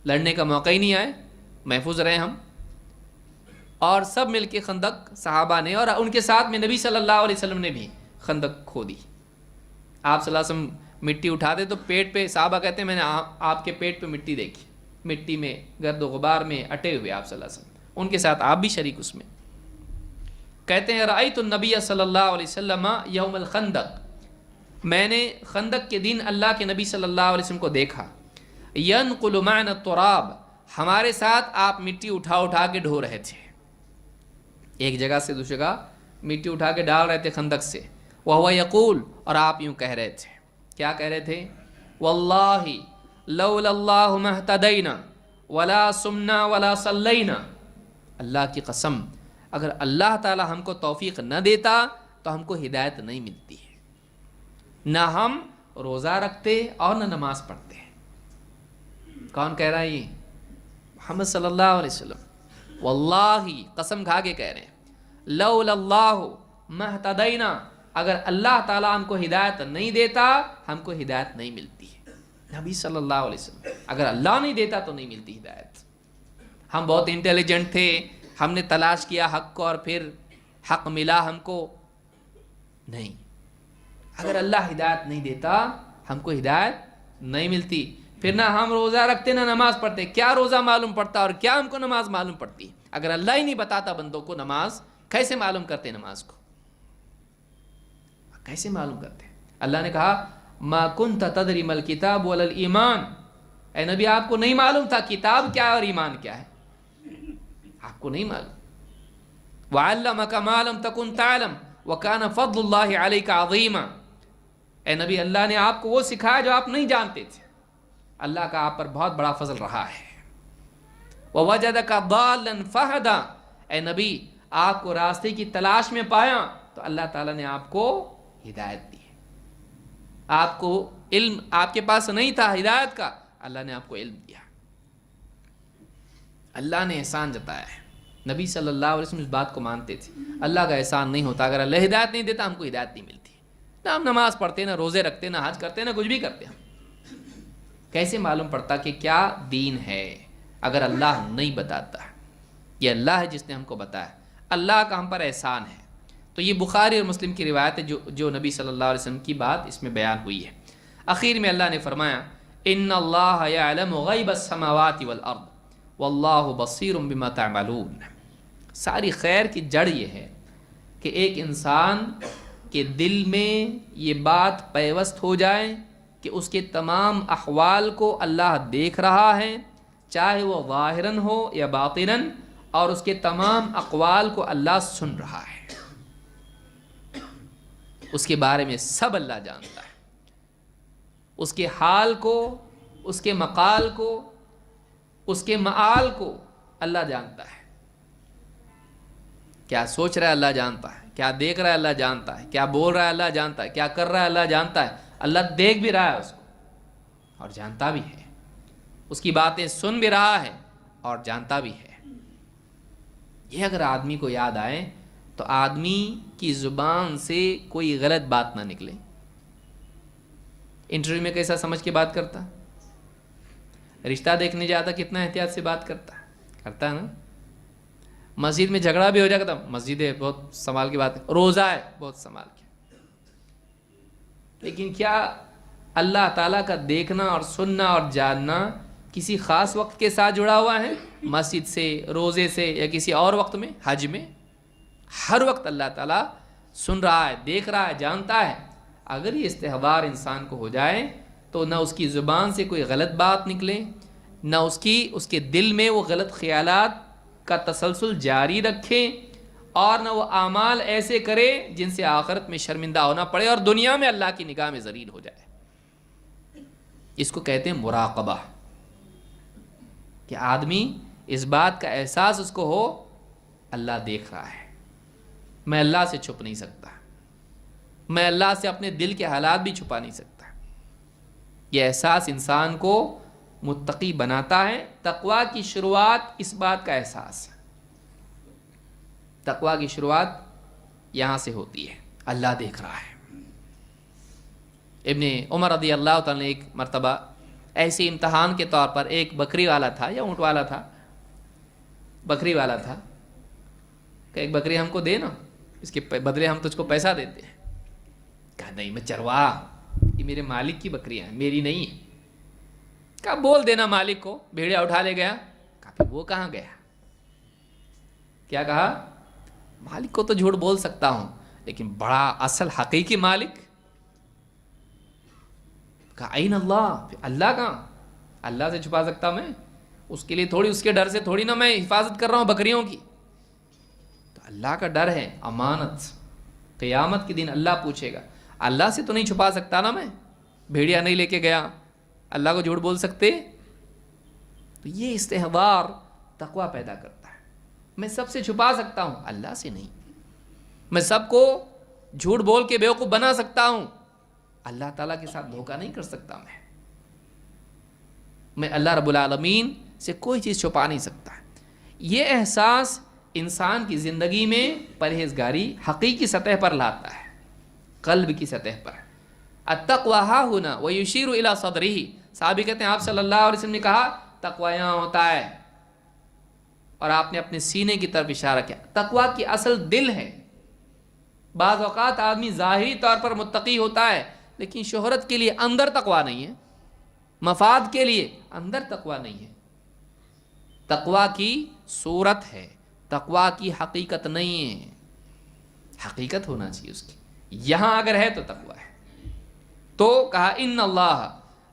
لڑنے کا موقع ہی نہیں آئے، محفوظ رہیں ہم. اور سب مل کے خندق صحابہ نے، اور ان کے ساتھ میں نبی صلی اللہ علیہ وسلم نے بھی خندق کھودی. آپ صلی اللہ علیہ وسلم مٹی اٹھاتے تو پیٹ پہ، صحابہ کہتے ہیں میں نے آپ کے پیٹ پہ مٹی دیکھی، مٹی میں گرد و غبار میں اٹے ہوئے آپ صلی اللہ علیہ وسلم، ان کے ساتھ آپ بھی شریک اس میں. کہتے ہیں رأیت النبی صلی اللہ علیہ وسلم یوم الخندق، میں نے خندق کے دن اللہ کے نبی صلی اللہ علیہ وسلم کو دیکھا. ینقل معنا التراب، ہمارے ساتھ آپ مٹی اٹھا اٹھا کے ڈھو رہے تھے، ایک جگہ سے دوسری جگہ مٹی اٹھا کے ڈال رہے تھے خندق سے. وہو یقول، اور آپ یوں کہہ رہے تھے، کیا کہہ رہے تھے؟ واللہ لولا اللہ ما اہتدینا ولا سمنا ولا صلینا، اللہ کی قسم اگر اللہ تعالی ہم کو توفیق نہ دیتا تو ہم کو ہدایت نہیں ملتی ہے، نہ ہم روزہ رکھتے اور نہ نماز پڑھتے. کون کہہ رہا ہے یہ؟ محمد صلی اللہ علیہ وسلم. واللہ قسم کھا کے کہہ رہے ہیں، لولا اللہ ما اہتدینا، اگر اللہ تعالیٰ ہم کو ہدایت نہیں دیتا ہم کو ہدایت نہیں ملتی ہے. نبی صلی اللہ علیہ وسلم، اگر اللہ نہیں دیتا تو نہیں ملتی ہدایت. ہم بہت انٹیلیجنٹ تھے، ہم نے تلاش کیا حق کو اور پھر حق ملا ہم کو نہیں. اگر اللہ ہدایت نہیں دیتا ہم کو ہدایت نہیں ملتی. پھر نہ ہم روزہ رکھتے نہ نماز پڑھتے. کیا روزہ معلوم پڑتا اور کیا ہم کو نماز معلوم پڑتی؟ اگر اللہ ہی نہیں بتاتا بندوں کو نماز، کیسے معلوم کرتے نماز کو؟ کیسے معلوم کرتے؟ اللہ نے کہا ما کنت تدری ما الکتاب ولا الایمان، اے نبی آپ کو نہیں معلوم تھا کتاب کیا ہے اور ایمان کیا ہے، آپ کو نہیں معلوم. وعلمک ما لم تکن تعلم وکان فضل اللہ علیک عظیما، اے نبی اللہ نے آپ کو وہ سکھایا جو آپ نہیں جانتے تھے، اللہ کا آپ پر بہت بڑا فضل رہا ہے. ووجدک ضالا فہدا، اے نبی آپ کو راستے کی تلاش میں پایا تو اللہ تعالیٰ نے آپ کو ہدایت دی. آپ کو علم آپ کے پاس نہیں تھا ہدایت کا، اللہ نے آپ کو علم دیا. اللہ نے احسان جتایا ہے. نبی صلی اللہ علیہ وسلم اس بات کو مانتے تھے. اللہ کا احسان نہیں ہوتا اگر اللہ ہدایت نہیں دیتا, ہم کو ہدایت نہیں ملتی. نہ ہم نماز پڑھتے, نہ روزے رکھتے, نہ حج کرتے, نہ کچھ بھی کرتے. ہم کیسے معلوم پڑتا کہ کیا دین ہے اگر اللہ نہیں بتاتا؟ یہ اللہ ہے جس نے ہم کو بتایا, اللہ کا ہم پر احسان ہے. تو یہ بخاری اور مسلم کی روایت ہے جو نبی صلی اللہ علیہ وسلم کی بات اس میں بیان ہوئی ہے. اخیر میں اللہ نے فرمایا ان اللہ یعلم غیب السماوات والارض واللہ بصیر بما تعملون. ساری خیر کی جڑ یہ ہے کہ ایک انسان کے دل میں یہ بات پیوست ہو جائے کہ اس کے تمام احوال کو اللہ دیکھ رہا ہے, چاہے وہ ظاہراً ہو یا باطناً, اور اس کے تمام اقوال کو اللہ سن رہا ہے. اس کے بارے میں سب اللہ جانتا ہے. اس کے حال کو, اس کے مقال کو, اس کے معال کو اللہ جانتا ہے. کیا سوچ رہا ہے اللہ جانتا ہے, کیا دیکھ رہا ہے اللہ جانتا ہے, کیا بول رہا ہے اللہ جانتا ہے, کیا کر رہا ہے اللہ جانتا ہے. اللہ دیکھ بھی رہا ہے اس کو اور جانتا بھی ہے, اس کی باتیں سن بھی رہا ہے اور جانتا بھی ہے. یہ اگر آدمی کو یاد آئے تو آدمی کی زبان سے کوئی غلط بات نہ نکلے. انٹرویو میں کیسا سمجھ کے بات کرتا, رشتہ دیکھنے جاتا کتنا احتیاط سے بات کرتا ہے نا. مسجد میں جھگڑا بھی ہو جاتا, مسجد ہے بہت سنبھال کی بات ہے, روزہ ہے بہت سنبھال کے. لیکن کیا اللہ تعالیٰ کا دیکھنا اور سننا اور جاننا کسی خاص وقت کے ساتھ جڑا ہوا ہے؟ مسجد سے, روزے سے, یا کسی اور وقت میں, حج میں؟ ہر وقت اللہ تعالیٰ سن رہا ہے, دیکھ رہا ہے, جانتا ہے. اگر یہ استحضار انسان کو ہو جائے تو نہ اس کی زبان سے کوئی غلط بات نکلے, نہ اس کے دل میں وہ غلط خیالات کا تسلسل جاری رکھے, اور نہ وہ اعمال ایسے کرے جن سے آخرت میں شرمندہ ہونا پڑے اور دنیا میں اللہ کی نگاہ میں ذلیل ہو جائے. اس کو کہتے ہیں مراقبہ, کہ آدمی اس بات کا احساس اس کو ہو اللہ دیکھ رہا ہے, میں اللہ سے چھپ نہیں سکتا, میں اللہ سے اپنے دل کے حالات بھی چھپا نہیں سکتا. یہ احساس انسان کو متقی بناتا ہے. تقویٰ کی شروعات اس بات کا احساس ہے. تقویٰ کی شروعات یہاں سے ہوتی ہے, اللہ دیکھ رہا ہے. ابن عمر رضی اللہ تعالیٰ نے ایک مرتبہ ایسے امتحان کے طور پر, ایک بکری والا تھا یا اونٹ والا تھا, بکری والا تھا, کہ ایک بکری ہم کو دے نا, اس کے بدلے ہم تجھ کو پیسہ دیتے ہیں. کہا نہیں, میں چرواہ, یہ میرے مالک کی بکریاں ہیں, میری نہیں ہے. کہا بول دینا مالک کو. بھیڑیا اٹھا لے گیا. کہا پھر وہ کہاں گیا؟ کیا کہا؟ مالک کو تو جھوٹ بول سکتا ہوں, لیکن بڑا اصل حقیقی مالک. کہا این اللہ, اللہ کہاں؟ اللہ سے چھپا سکتا میں؟ اس کے لیے تھوڑی, اس کے ڈر سے تھوڑی نا میں حفاظت کر رہا ہوں بکریوں کی. تو اللہ کا ڈر ہے, امانت. قیامت کے دن اللہ پوچھے گا, اللہ سے تو نہیں چھپا سکتا نا میں؟ بھیڑیا نہیں لے کے گیا, اللہ کو جھوٹ بول سکتے؟ تو یہ استحضار تقویٰ پیدا کرتا ہے. میں سب سے چھپا سکتا ہوں, اللہ سے نہیں. میں سب کو جھوٹ بول کے بیوقوف بنا سکتا ہوں, اللہ تعالیٰ کے ساتھ دھوکہ نہیں کر سکتا. میں اللہ رب العالمین سے کوئی چیز چھپا نہیں سکتا. یہ احساس انسان کی زندگی میں پرہیزگاری حقیقی سطح پر لاتا ہے, قلب کی سطح پر. التقویٰ ہا ہونا ویشیر الی صدرہ. صحابی کہتے ہیں آپ صلی اللہ علیہ وسلم نے کہا تقویٰ یہاں ہوتا ہے, اور آپ نے اپنے سینے کی طرف اشارہ کیا. تقویٰ کی اصل دل ہے. بعض اوقات آدمی ظاہری طور پر متقی ہوتا ہے, لیکن شہرت کے لیے اندر تقویٰ نہیں ہے, مفاد کے لیے اندر تقویٰ نہیں ہے. تقویٰ کی صورت ہے, تقویٰ کی حقیقت نہیں ہے. حقیقت ہونا چاہیے اس کی. یہاں اگر ہے تو تقویٰ ہے. تو کہا ان اللہ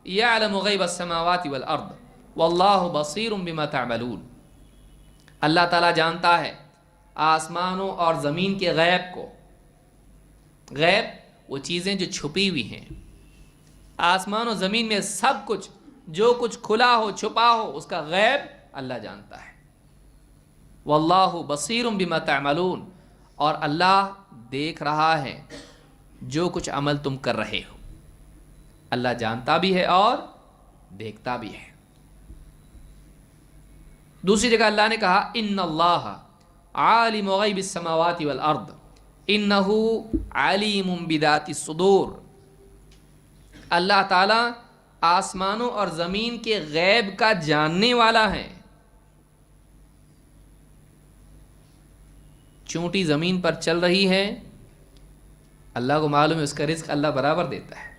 یعلم غیب السماوات والارض واللہ بصیر بما تعملون. اللہ تعالیٰ جانتا ہے آسمانوں اور زمین کے غیب کو. غیب وہ چیزیں جو چھپی ہوئی ہیں. آسمان و زمین میں سب کچھ, جو کچھ کھلا ہو چھپا ہو, اس کا غیب اللہ جانتا ہے. واللہ بصیر بما تعملون, اور اللہ دیکھ رہا ہے جو کچھ عمل تم کر رہے ہو. اللہ جانتا بھی ہے اور دیکھتا بھی ہے. دوسری جگہ اللہ نے کہا ان اللہ عالم غیب السماوات والارض انہ علیم بذات الصدور. اللہ تعالیٰ آسمانوں اور زمین کے غیب کا جاننے والا ہے. چونٹی زمین پر چل رہی ہے، اللہ کو معلوم ہے اس کا رزق اللہ برابر دیتا ہے.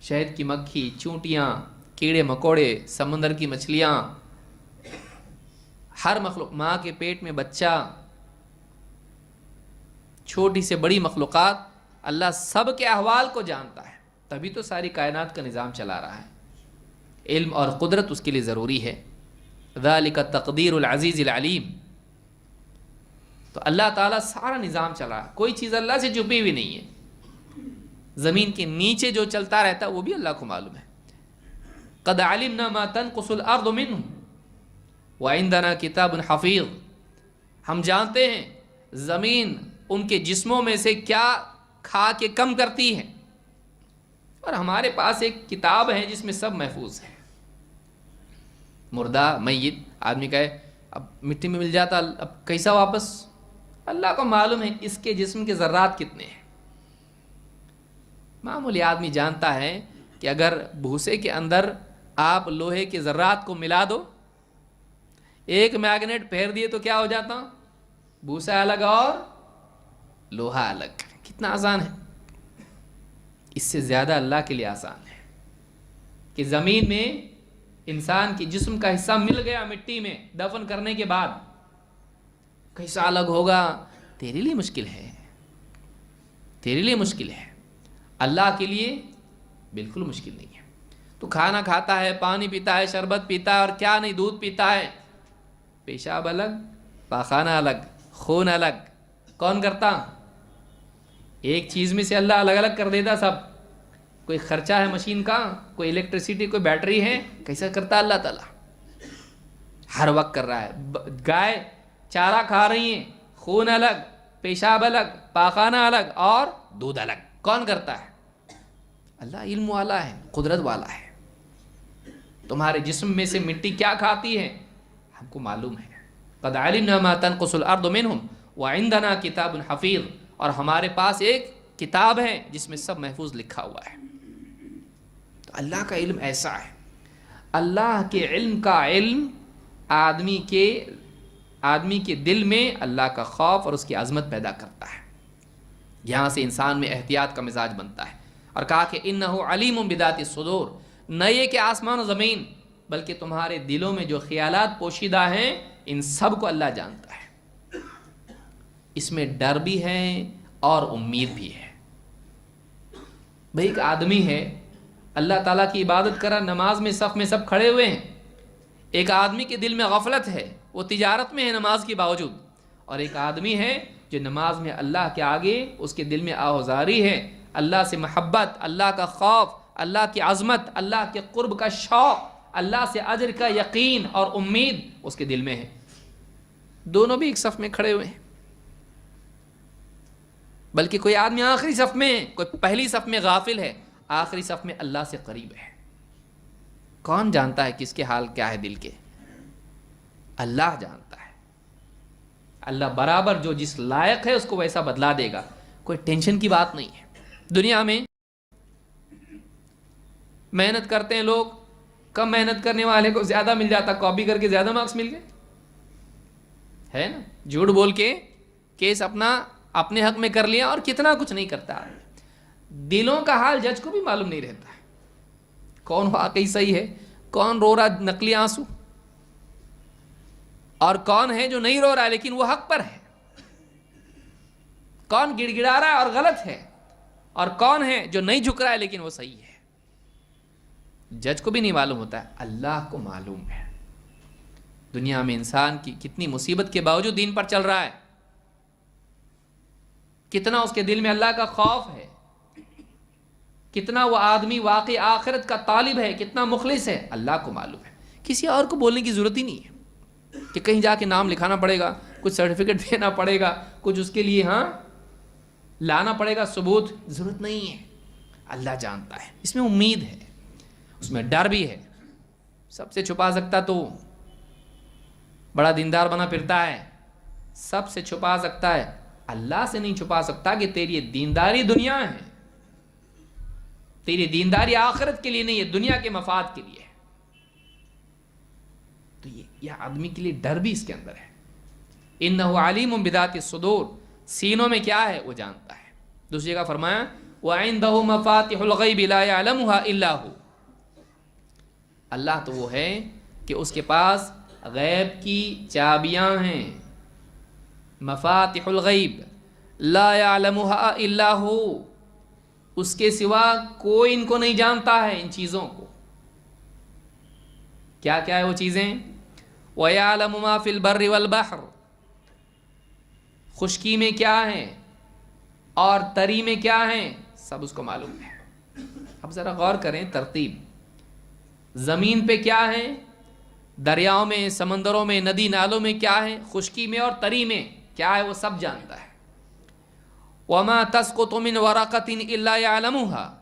شہد کی مکھی، چونٹیاں، کیڑے مکوڑے، سمندر کی مچھلیاں، ہر مخلوق، ماں کے پیٹ میں بچہ، چھوٹی سے بڑی مخلوقات، اللہ سب کے احوال کو جانتا ہے. تبھی تو ساری کائنات کا نظام چلا رہا ہے. علم اور قدرت اس کے لیے ضروری ہے. ذالک تقدیر العزیز العلیم. تو اللہ تعالیٰ سارا نظام چلا رہا ہے، کوئی چیز اللہ سے چھپی ہوئی نہیں ہے. زمین کے نیچے جو چلتا رہتا ہے وہ بھی اللہ کو معلوم ہے. قد علمنا ما تنقص الارض منهم وعندنا کتاب حفیظ. ہم جانتے ہیں زمین ان کے جسموں میں سے کیا کھا کے کم کرتی ہے، اور ہمارے پاس ایک کتاب ہے جس میں سب محفوظ ہے. مردہ میت آدمی کہے اب مٹی میں مل جاتا، اب کیسا واپس؟ اللہ کو معلوم ہے اس کے جسم کے ذرات کتنے ہیں. معمولی آدمی جانتا ہے کہ اگر بھوسے کے اندر آپ لوہے کے ذرات کو ملا دو، ایک میگنیٹ پھیر دیے تو کیا ہو جاتا؟ بھوسا الگ اور لوہا الگ. کتنا آسان ہے. اس سے زیادہ اللہ کے لیے آسان ہے کہ زمین میں انسان کے جسم کا حصہ مل گیا مٹی میں دفن کرنے کے بعد کیسا الگ ہوگا. تیرے لیے مشکل ہے، تیرے لیے مشکل ہے، اللہ کے لیے بالکل مشکل نہیں ہے. تو کھانا کھاتا ہے، پانی پیتا ہے، شربت پیتا ہے، اور کیا نہیں، دودھ پیتا ہے. پیشاب الگ، پاخانہ الگ، خون الگ. کون کرتا؟ ایک چیز میں سے اللہ الگ الگ کر دیتا سب. کوئی خرچہ ہے مشین کا، کوئی الیکٹریسٹی، کوئی بیٹری ہے، کیسا کرتا اللہ تعالیٰ؟ ہر وقت کر رہا ہے. گائے چارہ کھا رہی ہیں، خون الگ، پیشاب الگ، پاخانہ الگ اور دودھ الگ. کون کرتا ہے؟ اللہ علم والا ہے، قدرت والا ہے. تمہارے جسم میں سے مٹی کیا کھاتی ہے ہم کو معلوم ہے. قد علمنا ما تنقص الارض منهم وعندنا کتاب حفیظ. اور ہمارے پاس ایک کتاب ہے جس میں سب محفوظ لکھا ہوا ہے. تو اللہ کا علم ایسا ہے. اللہ کے علم کا علم آدمی کے دل میں اللہ کا خوف اور اس کی عظمت پیدا کرتا ہے. یہاں سے انسان میں احتیاط کا مزاج بنتا ہے. اور کہا کہ انہ علیم بذات الصدور. نہ یہ کہ آسمان و زمین، بلکہ تمہارے دلوں میں جو خیالات پوشیدہ ہیں ان سب کو اللہ جانتا ہے. اس میں ڈر بھی ہے اور امید بھی ہے. بھئی ایک آدمی ہے، اللہ تعالیٰ کی عبادت کرا، نماز میں صف میں سب کھڑے ہوئے ہیں. ایک آدمی کے دل میں غفلت ہے، وہ تجارت میں ہے نماز کے باوجود. اور ایک آدمی ہے جو نماز میں اللہ کے آگے اس کے دل میں آہوزاری ہے، اللہ سے محبت، اللہ کا خوف، اللہ کی عظمت، اللہ کے قرب کا شوق، اللہ سے اجر کا یقین اور امید اس کے دل میں ہے. دونوں بھی ایک صف میں کھڑے ہوئے ہیں. بلکہ کوئی آدمی آخری صف میں ہے، کوئی پہلی صف میں غافل ہے، آخری صف میں اللہ سے قریب ہے. کون جانتا ہے کس کے حال کیا ہے دل کے؟ اللہ جانتا ہے. اللہ برابر جو جس لائق ہے اس کو ویسا بدلا دے گا. کوئی ٹینشن کی بات نہیں ہے. دنیا میں محنت کرتے ہیں لوگ، کم محنت کرنے والے کو زیادہ مل جاتا، کاپی کر کے زیادہ مارکس مل گئے، ہے نا. جھوٹ بول کے کیس اپنے حق میں کر لیا اور کتنا کچھ نہیں کرتا. دلوں کا حال جج کو بھی معلوم نہیں رہتا ہے. کون واقعی صحیح ہے، کون رو رہا نقلی آنسو، اور کون ہے جو نہیں رو رہا ہے لیکن وہ حق پر ہے. کون گڑ گڑا رہا ہے اور غلط ہے، اور کون ہے جو نہیں جھک رہا ہے لیکن وہ صحیح ہے. جج کو بھی نہیں معلوم ہوتا ہے، اللہ کو معلوم ہے. دنیا میں انسان کی کتنی مصیبت کے باوجود دین پر چل رہا ہے، کتنا اس کے دل میں اللہ کا خوف ہے، کتنا وہ آدمی واقعی آخرت کا طالب ہے، کتنا مخلص ہے، اللہ کو معلوم ہے. کسی اور کو بولنے کی ضرورت ہی نہیں ہے کہ کہیں جا کے نام لکھانا پڑے گا، کچھ سرٹیفکیٹ دینا پڑے گا، کچھ اس کے لیے لانا پڑے گا ثبوت. ضرورت نہیں ہے. اللہ جانتا ہے. اس میں امید ہے، اس میں ڈر بھی ہے. سب سے چھپا سکتا تو بڑا دیندار بنا پھرتا ہے، سب سے چھپا سکتا ہے، اللہ سے نہیں چھپا سکتا کہ تیری دینداری دنیا ہے، تیری دینداری آخرت کے لیے نہیں ہے، دنیا کے مفاد کے لیے ہے۔ تو یہ آدمی کے لیے ڈر بھی اس کے اندر ہے۔ انہ علیم بذات الصدور، سینوں میں کیا ہے وہ جانتا ہے۔ دوسری جگہ فرمایا وعنده مفاتح الغیب لا يعلمها الا هو، اللہ تو وہ ہے کہ اس کے پاس غیب کی چابیاں ہیں، مفاتح الغیب لا يعلمها الا هو، اس کے سوا کوئی ان کو نہیں جانتا ہے، ان چیزوں کو۔ کیا کیا ہے وہ چیزیں؟ وَيَعْلَمُ مَا فِي الْبَرِّ وَالْبَحْرِ، خشکی میں کیا ہے اور تری میں کیا ہے، سب اس کو معلوم ہے۔ اب ذرا غور کریں ترتیب، زمین پہ کیا ہے، دریاؤں میں، سمندروں میں، ندی نالوں میں کیا ہے، خشکی میں اور تری میں کیا ہے، وہ سب جانتا ہے۔ وَمَا تَسْقُطُ مِنْ وَرَقَةٍ إِلَّا يَعْلَمُهَا،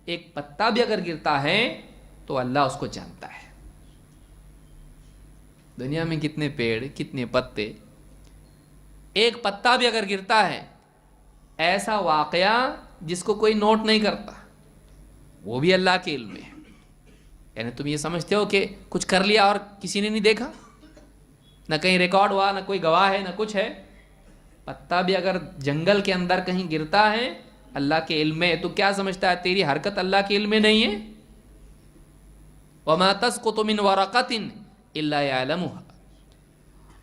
ایک پتا بھی اگر گرتا ہے تو اللہ اس کو جانتا ہے۔ دنیا میں کتنے پیڑ، کتنے پتے، ایک پتا بھی اگر گرتا ہے، ایسا واقعہ جس کو کوئی نوٹ نہیں کرتا، وہ بھی اللہ کے علم میں ہے۔ یعنی تم یہ سمجھتے ہو کہ کچھ کر لیا اور کسی نے نہیں دیکھا، نہ کہیں ریکارڈ ہوا، نہ کوئی گواہ ہے، نہ کچھ ہے۔ پتا بھی اگر جنگل کے اندر کہیں گرتا ہے اللہ کے علم میں، تو کیا سمجھتا ہے تیری حرکت اللہ کے علم میں نہیں ہے؟ وَمَا تَسْقُطُ مِنْ وَرَقَةٍ إِلَّا يَعْلَمُهَا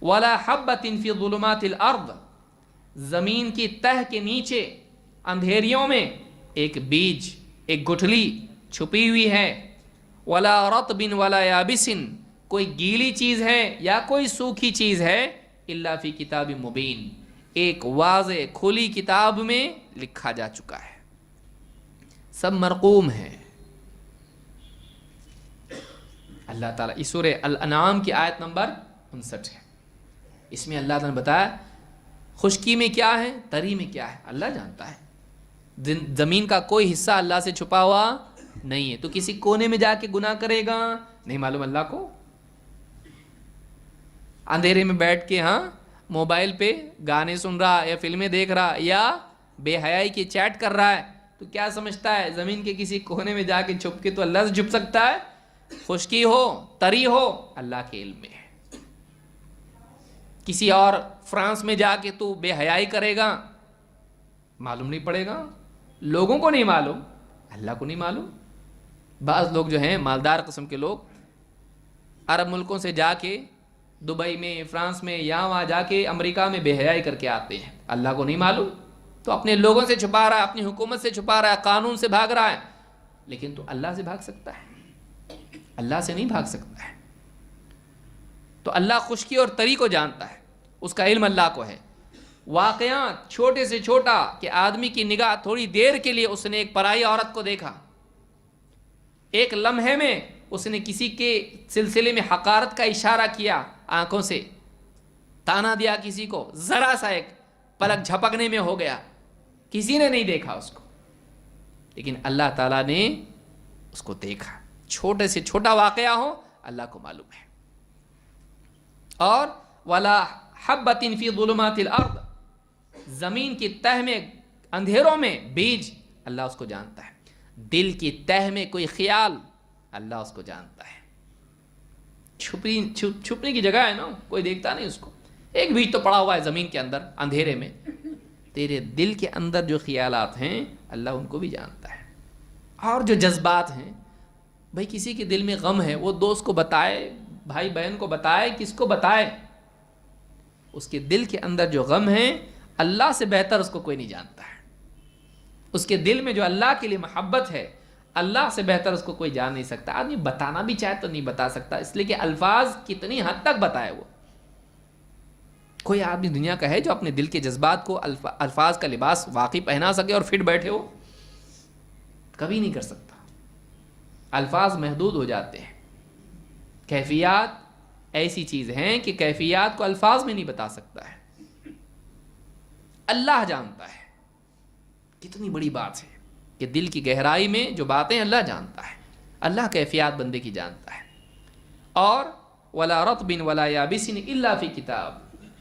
وَلَا حَبَّةٍ فِي ظُلُمَاتِ الْأَرْضِ، زمین کی تہ کے نیچے اندھیریوں میں ایک بیج، ایک گٹھلی چھپی ہوئی ہے۔ وَلَا رَطْبٍ وَلَا يَابِسٍ، کوئی گیلی چیز ہے یا کوئی سوکھی چیز ہے، إِلَّا فِي كِتَابٍ مُبِينٍ، ایک واضح کھلی کتاب میں لکھا جا چکا ہے، سب مرقوم ہے۔ اللہ تعالیٰ اس سورہ الانعام کی آیت نمبر 59 ہے، اس میں اللہ تعالیٰ نے بتایا خشکی میں کیا ہے، تری میں کیا ہے، اللہ جانتا ہے۔ زمین کا کوئی حصہ اللہ سے چھپا ہوا نہیں ہے، تو کسی کونے میں جا کے گناہ کرے گا، نہیں معلوم اللہ کو۔ اندھیرے میں بیٹھ کے موبائل پہ گانے سن رہا یا فلمیں دیکھ رہا یا بے حیائی کی چیٹ کر رہا ہے، تو کیا سمجھتا ہے زمین کے کسی کونے میں جا کے چھپ کے تو اللہ سے چھپ سکتا ہے؟ خشکی ہو، تری ہو، اللہ کے علم میں ہے۔ کسی اور فرانس میں جا کے تو بے حیائی کرے گا، معلوم نہیں پڑے گا، لوگوں کو نہیں معلوم، اللہ کو نہیں معلوم۔ بعض لوگ جو ہیں مالدار قسم کے لوگ، عرب ملکوں سے جا کے دبئی میں، فرانس میں، یہاں وہاں جا کے امریکہ میں بے حیائی کر کے آتے ہیں، اللہ کو نہیں معلوم، تو اپنے لوگوں سے چھپا رہا ہے، اپنی حکومت سے چھپا رہا ہے، قانون سے بھاگ رہا ہے، لیکن تو اللہ سے بھاگ سکتا ہے؟ اللہ سے نہیں بھاگ سکتا ہے۔ تو اللہ خشکی اور تری کو جانتا ہے، اس کا علم اللہ کو ہے۔ واقعات چھوٹے سے چھوٹا کہ آدمی کی نگاہ تھوڑی دیر کے لیے اس نے ایک پرائی عورت کو دیکھا، ایک لمحے میں اس نے کسی کے سلسلے میں حقارت کا اشارہ کیا، آنکھوں سے تانا دیا کسی کو، ذرا سا ایک پلک جھپکنے میں ہو گیا، کسی نے نہیں دیکھا اس کو، لیکن اللہ تعالیٰ نے اس کو دیکھا۔ چھوٹے سے چھوٹا واقعہ ہو اللہ کو معلوم ہے۔ اور وَلَا حَبَّةٍ فِي ظُلُمَاتِ الْأَرْضِ، زمین کی تہ میں، اندھیروں میں بیج، اللہ اس کو جانتا ہے۔ دل کی تہ میں کوئی خیال، اللہ اس کو جانتا ہے۔ چھپنے کی جگہ ہے نا، کوئی دیکھتا نہیں اس کو، ایک بیج تو پڑا ہوا ہے زمین کے اندر اندھیرے میں، تیرے دل کے اندر جو خیالات ہیں اللہ ان کو بھی جانتا ہے۔ اور جو جذبات ہیں، بھائی کسی کے دل میں غم ہے، وہ دوست کو بتائے، بھائی بہن کو بتائے، کس کو بتائے، اس کے دل کے اندر جو غم ہے اللہ سے بہتر اس کو کوئی نہیں جانتا ہے۔ اس کے دل میں جو اللہ کے لیے محبت ہے اللہ سے بہتر اس کو کوئی جان نہیں سکتا۔ آدمی بتانا بھی چاہے تو نہیں بتا سکتا، اس لیے کہ الفاظ کتنی حد تک بتائے وہ۔ کوئی آدمی دنیا کا ہے جو اپنے دل کے جذبات کو الفاظ کا لباس واقعی پہنا سکے اور فٹ بیٹھے ہو؟ کبھی نہیں کر سکتا۔ الفاظ محدود ہو جاتے ہیں، کیفیات ایسی چیز ہیں کہ کیفیات کو الفاظ میں نہیں بتا سکتا ہے، اللہ جانتا ہے۔ کتنی بڑی بات ہے کہ دل کی گہرائی میں جو باتیں اللہ جانتا ہے، اللہ کیفیات بندے کی جانتا ہے۔ اور وَلَا رَطْبٍ وَلَا يَابِسٍ إِلَّا فِي كِتَابٍ،